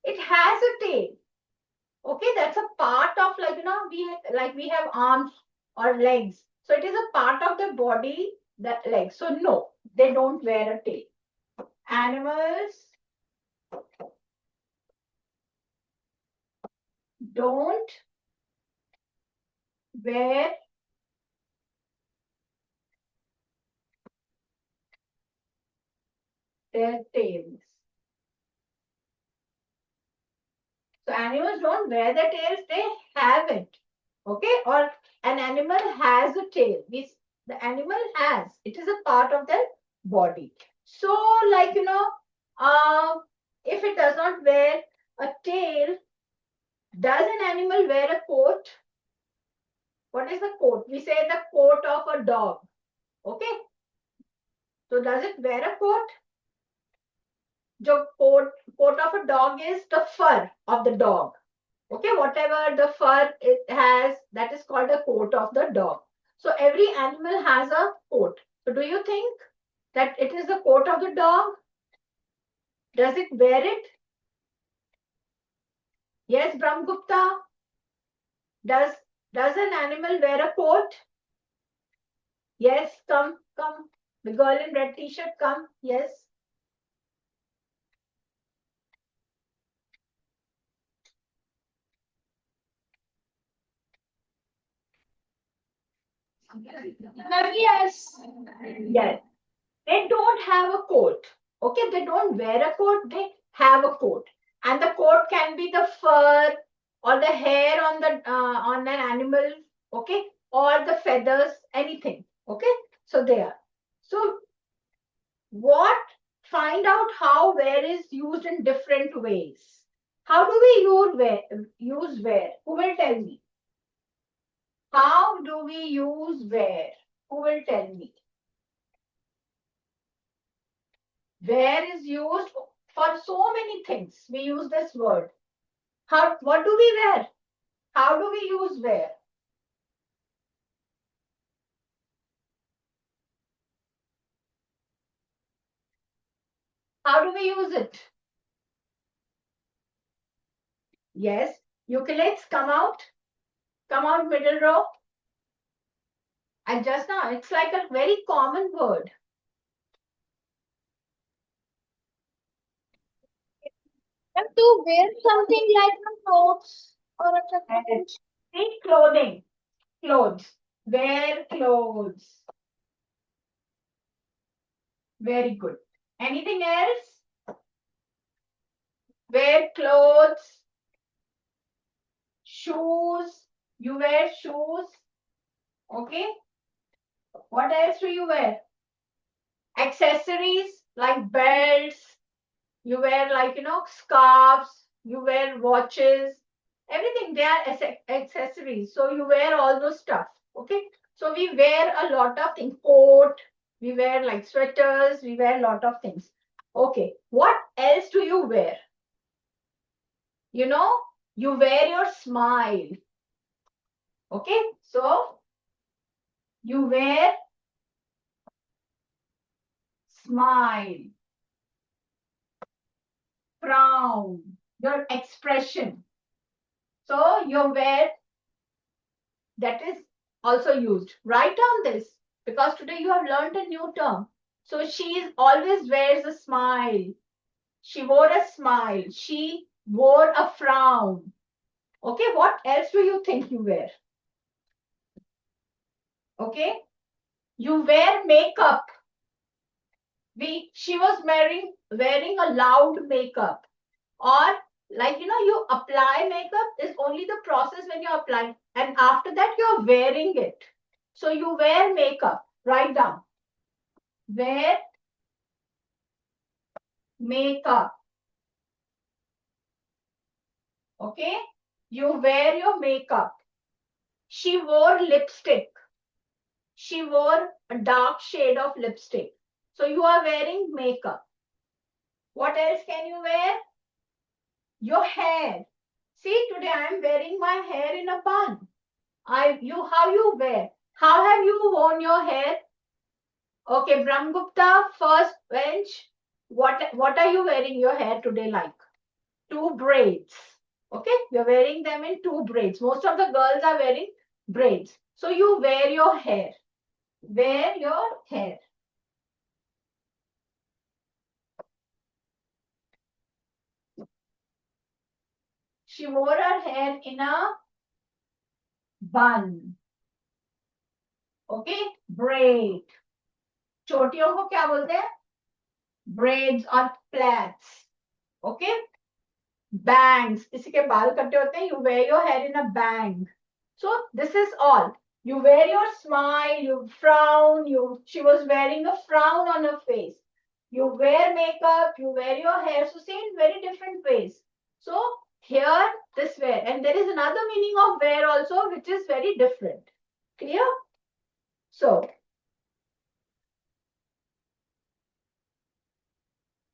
It has a tail. Okay, that's a part of, we have arms or legs. So it is a part of the body, that leg. So no, they don't wear a tail. Animals don't wear their tails. So animals don't wear their tails, they have it. Okay, or an animal has a tail. The animal has, it is a part of their body. So, if it does not wear a tail, Does an animal wear a coat? What is the coat? We say the coat of a dog. Okay. So does it wear a coat? The coat of a dog is the fur of the dog. Okay, whatever the fur it has, that is called a coat of the dog. So every animal has a coat. So do you think that it is the coat of the dog? Does it wear it? Yes, Brahmgupta. Does an animal wear a coat? Yes, come. The girl in red t-shirt, come. Yes. Yes. Yes. They don't have a coat. Okay, they don't wear a coat, they have a coat. And the coat can be the fur or the hair on on an animal, okay, or the feathers, anything. Okay, so they are. So what, find out how wear is used in different ways. How do we use wear? Who will tell me? How do we use wear? Who will tell me? Wear is used for so many things. We use this word. What do we wear? How do we use wear? How do we use it? Yes. Eucalypts, come out. Come out, middle row. And just now, it's like a very common word. To wear something like a clothes or a jacket. See, clothing. Clothes. Wear clothes. Very good. Anything else? Wear clothes. Shoes. You wear shoes. Okay. What else do you wear? Accessories like belts. You wear like, scarves. You wear watches. Everything, they are accessories. So you wear all those stuff. Okay. So we wear a lot of things. Coat. We wear like sweaters. We wear a lot of things. Okay. What else do you wear? You wear your smile. Okay. So you wear smile, frown, your expression. So your wear, that is also used. Write down this because today you have learned a new term. So she always wears a smile. She wore a smile. She wore a frown. Okay, what else do you think you wear? Okay, you wear makeup. She was wearing a loud makeup, or like you apply makeup is only the process when you apply, and after that you're wearing it. So you wear makeup. Write down. Wear makeup. Okay, you wear your makeup. She wore lipstick. She wore a dark shade of lipstick. So you are wearing makeup. What else can you wear? Your hair. See, today I am wearing my hair in a bun. How you wear? How have you worn your hair? Okay, Brahmgupta, first bench. What are you wearing your hair today like? Two braids. Okay, you're wearing them in two braids. Most of the girls are wearing braids. So you wear your hair. Wear your hair. She wore her hair in a bun. Okay, braid. चोटियों को क्या बोलते हैं? Braids or plaits. Okay, bangs. किसी के बाल कटे होते हैं. You wear your hair in a bang. So this is all. You wear your smile. You frown. She was wearing a frown on her face. You wear makeup. You wear your hair. So see, in very different ways. So Here, this where. And there is another meaning of where also, which is very different. Clear? So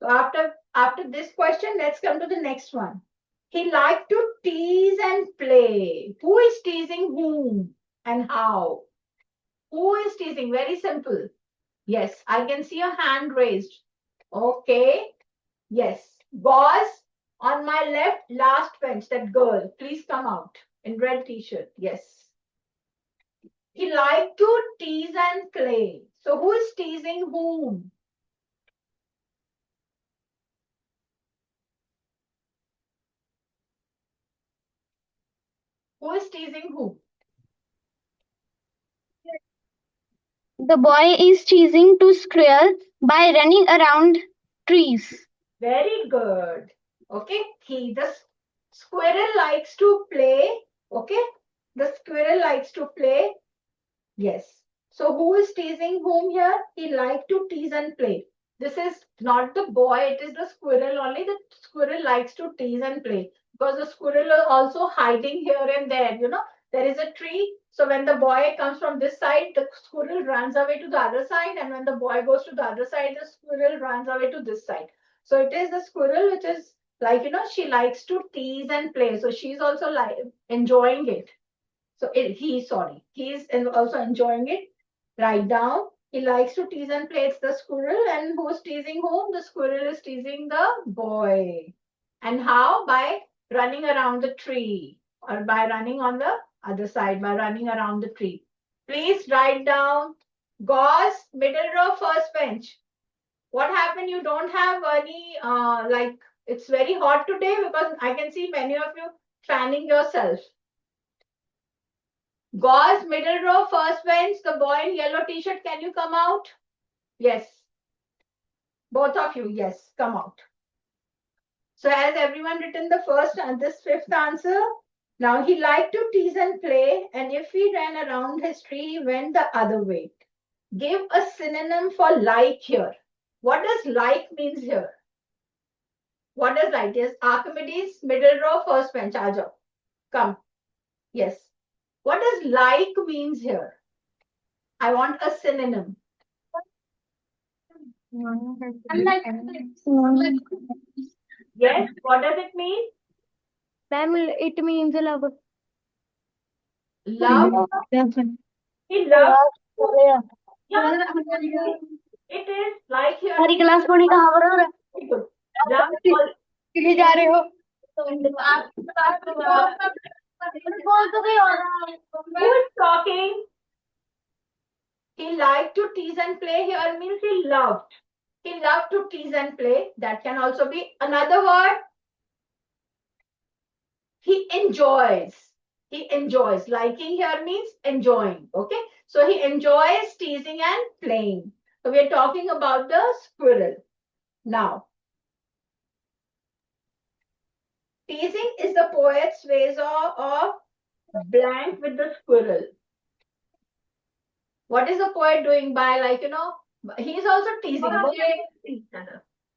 after this question, let's come to the next one. He liked to tease and play. Who is teasing whom and how? Who is teasing? Very simple. Yes, I can see a hand raised. Okay. Yes. Boss on my left, last bench, that girl. Please come out in red t-shirt. Yes. He liked to tease and play. So who is teasing whom? Who is teasing whom? The boy is teasing to squirrel by running around trees. Very good. Okay. The squirrel likes to play. Okay. The squirrel likes to play. Yes. So who is teasing whom here? He likes to tease and play. This is not the boy, it is the squirrel only. The squirrel likes to tease and play because the squirrel is also hiding here and there. There is a tree. So when the boy comes from this side, the squirrel runs away to the other side. And when the boy goes to the other side, the squirrel runs away to this side. So it is the squirrel which is like, she likes to tease and play. So she's also like enjoying it. So he's also enjoying it. Write down. He likes to tease and play. It's the squirrel. And who's teasing whom? The squirrel is teasing the boy. And how? By running around the tree or by running on the other side, by running around the tree. Please write down. Gauze, middle row, first bench. What happened? You don't have any, it's very hot today because I can see many of you fanning yourself. Gauze, middle row, first bench, the boy in yellow t-shirt, can you come out? Yes. Both of you, yes, come out. So has everyone written the first and this fifth answer? Now he liked to tease and play, and if he ran around his tree, he went the other way. Give a synonym for like here. What does like means here? What does like? Yes, Archimedes, middle row, first bench, Ajo. Come. Yes. What does like means here? I want a synonym. Yes, what does it mean? Ma'am, it means love. Love. He loves. Yeah, it is like here. हमारी class पढ़ी कहाँ पर हो रहा Very good. Love. है जा रहे हो Who is talking? He liked to tease and play here means he loved. He loved to tease and play. That can also be another word. He enjoys. He enjoys. Liking here means enjoying. Okay. So he enjoys teasing and playing. So we are talking about the squirrel. Now, teasing is the poet's ways of blank with the squirrel. What is the poet doing by he's also teasing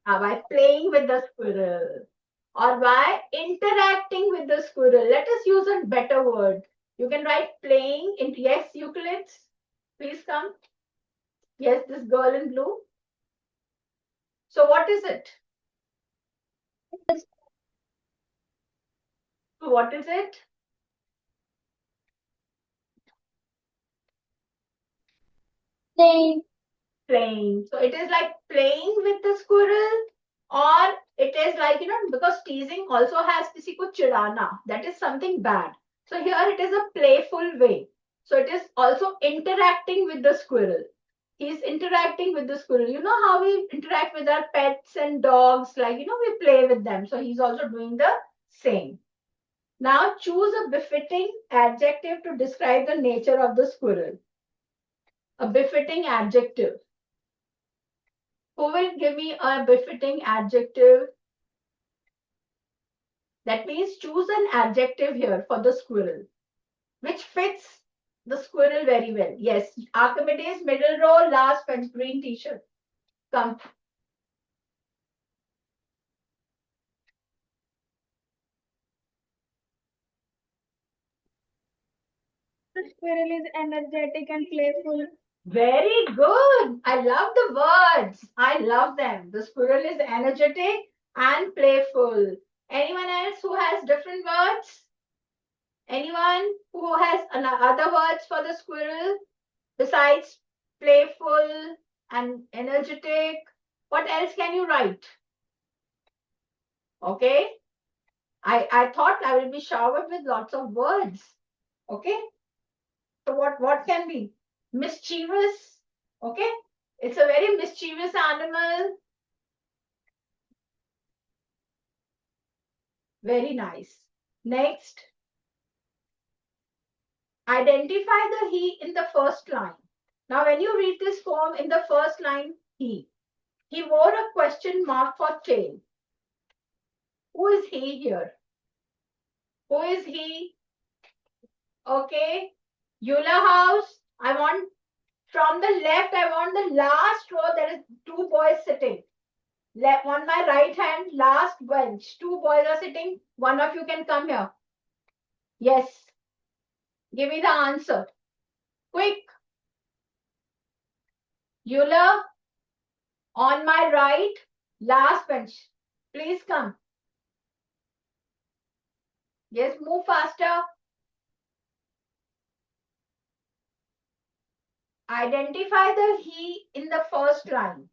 by playing with the squirrel or by interacting with the squirrel. Let us use a better word. You can write playing in yes, Euclids. Please come. Yes, this girl in blue. So what is it? So what is it? Playing. So it is like playing with the squirrel, or it is like, because teasing also has kisi ko chidana. That is something bad. So here it is a playful way. So it is also interacting with the squirrel. He's interacting with the squirrel. You know how we interact with our pets and dogs, like, we play with them. So he's also doing the same. Now choose a befitting adjective to describe the nature of the squirrel. A befitting adjective. Who will give me a befitting adjective? That means choose an adjective here for the squirrel, which fits the squirrel very well. Yes, Archimedes, middle row, last bench, green t-shirt. Come. The squirrel is energetic and playful. Very good. I love the words. I love them. The squirrel is energetic and playful. Anyone else who has different words? Anyone who has other words for the squirrel besides playful and energetic? What else can you write? Okay. I thought I will be showered with lots of words. Okay. So what can be? Mischievous. Okay. It's a very mischievous animal. Very nice. Next. Identify the he in the first line. Now, when you read this poem in the first line, he wore a question mark for tail. Who is he here? Who is he? Okay. Eula house. I want from the left, I want the last row. There is two boys sitting. Left on my right hand, last bench. Two boys are sitting. One of you can come here. Yes. Give me the answer. Quick. Eula, on my right, last bench. Please come. Yes, move faster. Identify the he in the first line.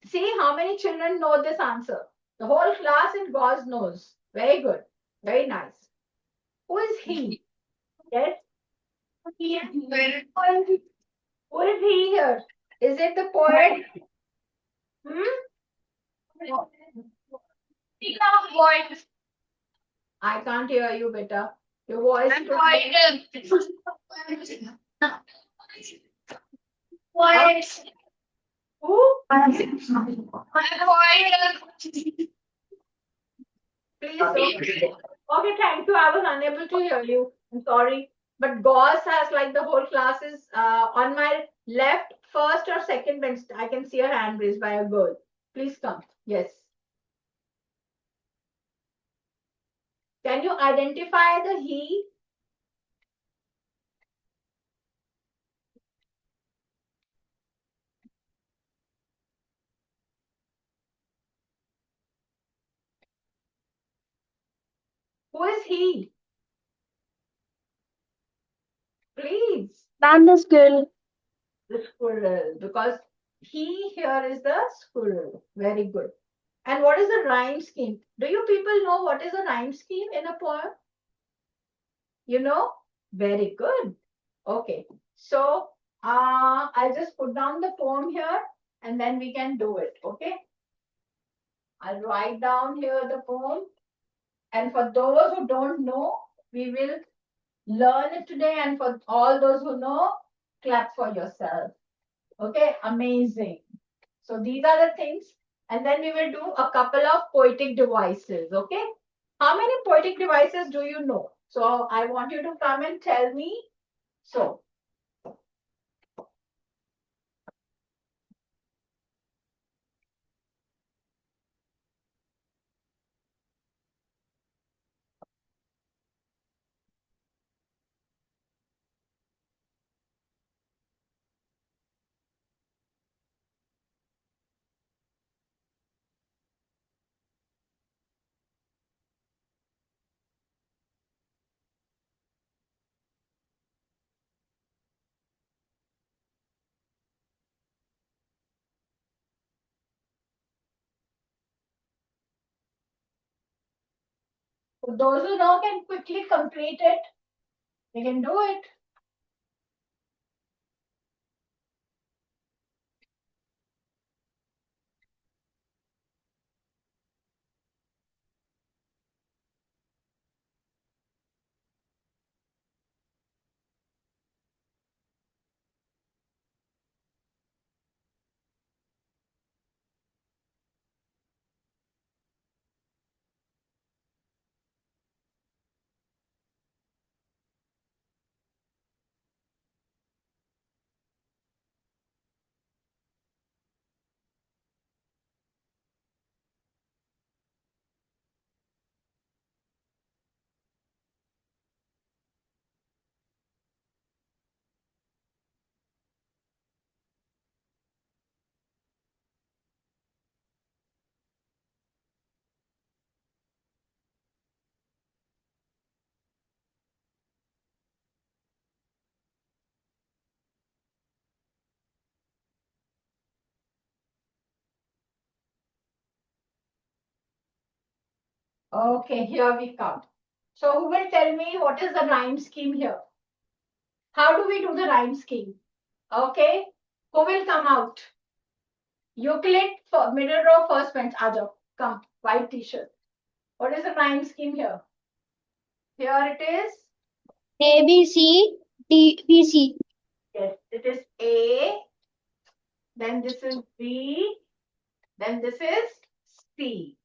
See how many children know this answer. The whole class in Gauze knows. Very good. Very nice. Who is he? Yes. Who is he here? Is it the poet? I can't hear you, beta. Your voice is who? Please. Okay, thank you. I was unable to hear you. I'm sorry. But Gauze has like the whole classes on my left, first or second bench. I can see a hand raised by a girl. Please come. Yes. Can you identify the he? Who is he? Please. And the squirrel. The squirrel. Because he here is the squirrel. Very good. And what is the rhyme scheme? Do you people know what is a rhyme scheme in a poem? You know? Very good. Okay. So I'll just put down the poem here and then we can do it. Okay. I'll write down here the poem. And for those who don't know, we will learn it today. And for all those who know, clap for yourself. Okay. Amazing. So these are the things. And then we will do a couple of poetic devices. Okay. How many poetic devices do you know? So I want you to come and tell me. So those who know can quickly complete it. They can do it. Okay, here we come. So who will tell me what is the rhyme scheme here? How do we do the rhyme scheme? Okay, who will come out? Euclid, for middle row, first bench. Ajo, come, white t-shirt. What is the rhyme scheme here? Here it is. A, B, C, D, B, C. Yes, it is A. Then this is B. Then this is C.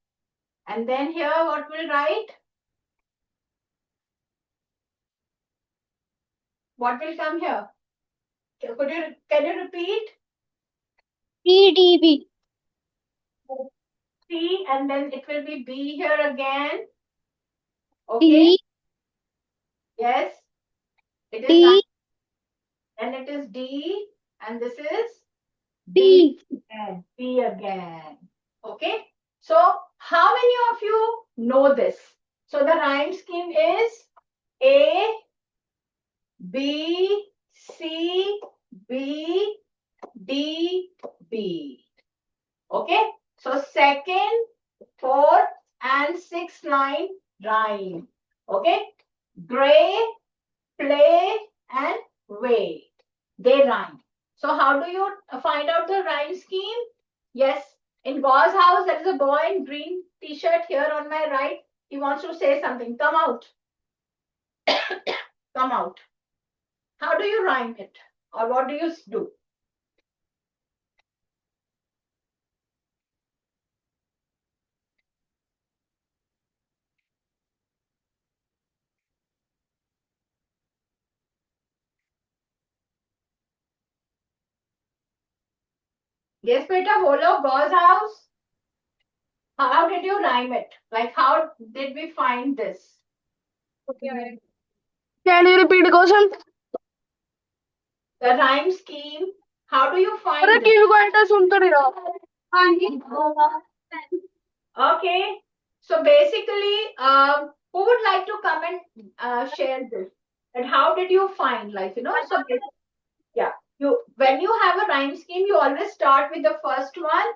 And then here what will write? What will come here? Can you repeat? C, D, B. C and then it will be B here again. Okay. D, Yes. It is D, and it is D and this is B. and B again. Okay. So how many of you know this? So the rhyme scheme is A, B, C, B, D, B. Okay. So second, fourth, and sixth line rhyme. Okay. Gray, play, and wait. They rhyme. So how do you find out the rhyme scheme? Yes. In Gauze house, there is a boy in green t-shirt here on my right. He wants to say something. Come out. Come out. How do you rhyme it? Or what do you do? Yes, beta, bolo, Gauze house. How did you rhyme it? Like, how did we find this? Can you repeat the question? The rhyme scheme. How do you find अरे it? TV को enter सुन तो नहीं रहा. Okay. So basically, who would like to come and share this? And how did you find, like, so yeah, when you have a rhyme scheme, you always start with the first one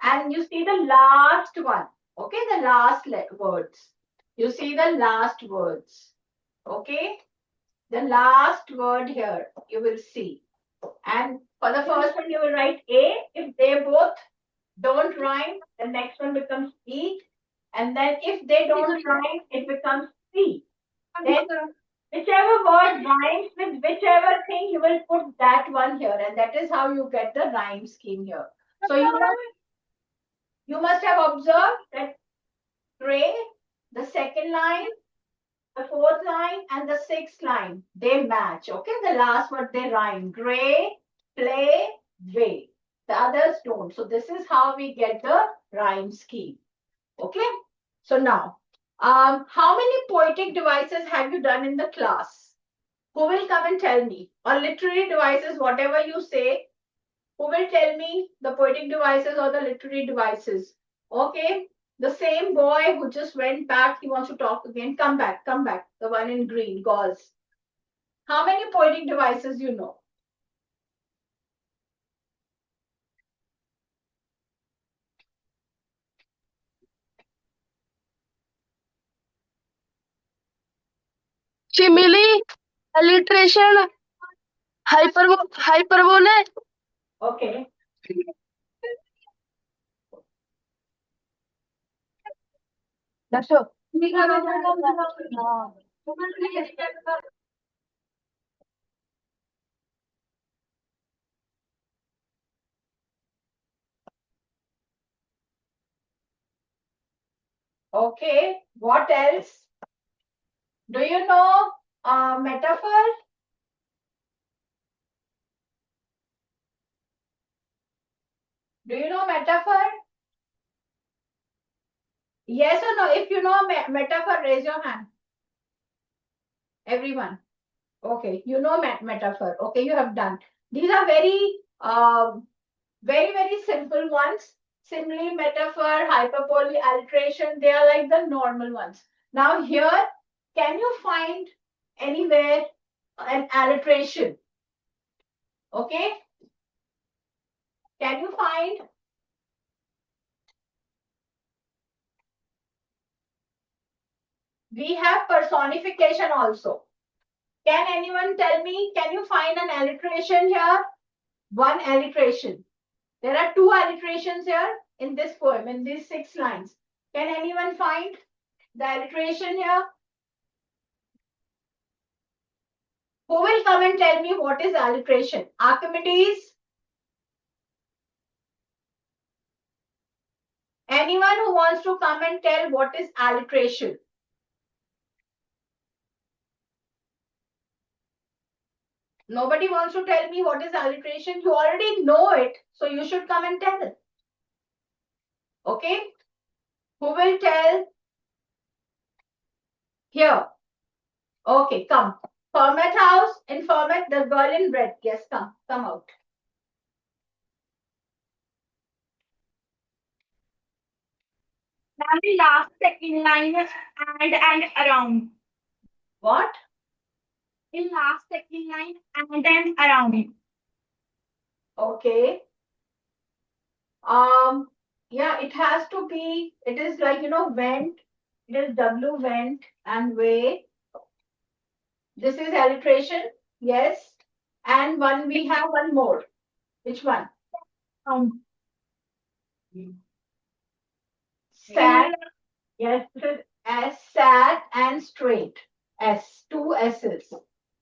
and you see the last one. Okay, the last words. You see the last words. Okay, the last word here you will see. And for the first one, you will write A. If they both don't rhyme, the next one becomes E. And then if they don't rhyme, it becomes C. Then whichever word rhymes with whichever thing, you will put that one here. And that is how you get the rhyme scheme here. So you must have observed that gray, the second line, the fourth line, and the sixth line, they match. Okay, the last word they rhyme. Gray, play, way. The others don't. So this is how we get the rhyme scheme. Okay. So now, how many poetic devices have you done in the class? Who will come and tell me? Or literary devices, whatever you say, who will tell me the poetic devices or the literary devices? Okay. The same boy who just went back, he wants to talk again. Come back, come back. The one in green, gauze. How many poetic devices you know? Simile, alliteration, hyperbole. Okay. That's all. Okay. What else? Do you know metaphor? Do you know metaphor? Yes or no? If you know metaphor, raise your hand. Everyone. Okay, you know metaphor. Okay, you have done. These are very simple ones. Simile, metaphor, hyperbole, alliteration. They are like the normal ones. Now here, can you find anywhere an alliteration? Okay. Can you find? we have personification also. Can anyone tell me, can you find an alliteration here? One alliteration. There are two alliterations here in this poem, in these 6 lines. Can anyone find the alliteration here? Who will come and tell me what is alliteration? Archimedes? Anyone who wants to come and tell what is alliteration? Nobody wants to tell me what is alliteration. You already know it, so you should come and tell it. Okay? Who will tell? Here. Okay, come. Format house and format the girl in red. Yes, come out. Now the last second line and around. What? In last second line and around. Okay. Yeah, it has to be, it is like, went, it is W went and way. This is alliteration, yes. And we have one more. Which one? Sat, yes, it is S, sat and straight. S, 2 S's.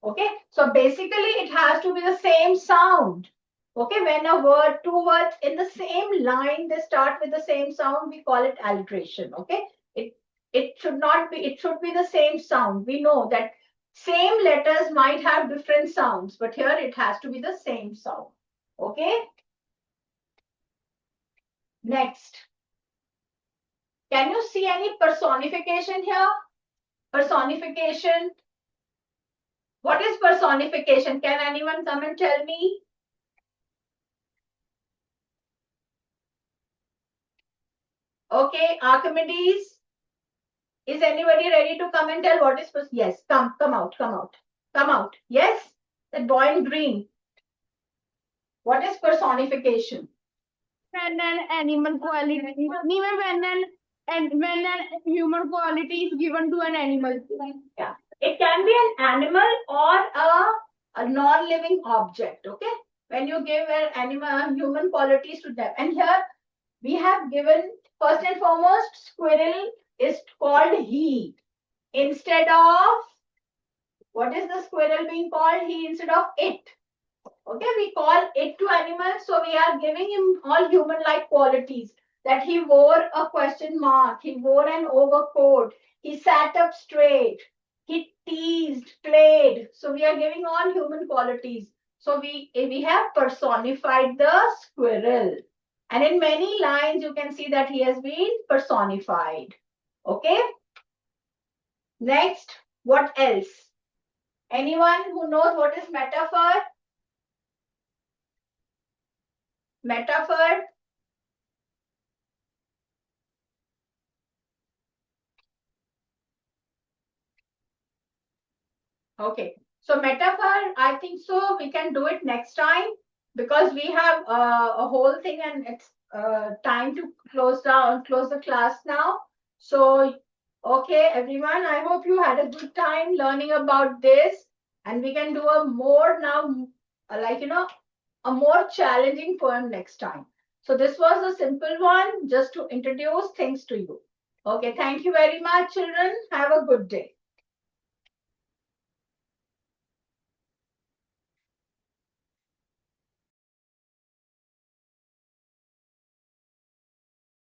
Okay, so basically it has to be the same sound. Okay, when a word, 2 words in the same line, they start with the same sound, we call it alliteration. Okay, it should not be, it should be the same sound. We know that same letters might have different sounds, but here it has to be the same sound. Okay, next. Can you see any personification here? Personification. What is personification? Can anyone come and tell me? Okay, Archimedes. Is anybody ready to come and tell what is yes, come out. Yes, that boy in green. What is personification? When an animal quality, when an human quality is given to an animal. Yeah, it can be an animal or a non-living object. Okay, when you give an animal human qualities to them, and here we have given first and foremost squirrel is called he instead of, what is the squirrel being called? He instead of it. Okay, we call it to animals, so we are giving him all human-like qualities. That he wore a question mark, he wore an overcoat, he sat up straight, he teased, played. So we are giving all human qualities. So we have personified the squirrel. And in many lines, you can see that he has been personified. Okay. Next, what else? Anyone who knows what is metaphor? Metaphor. Okay. So metaphor, I think so we can do it next time because we have a whole thing and it's time to close the class now. So, okay, everyone, I hope you had a good time learning about this and we can do a more now, a more challenging poem next time. So this was a simple one just to introduce things to you. Okay, thank you very much, children. Have a good day.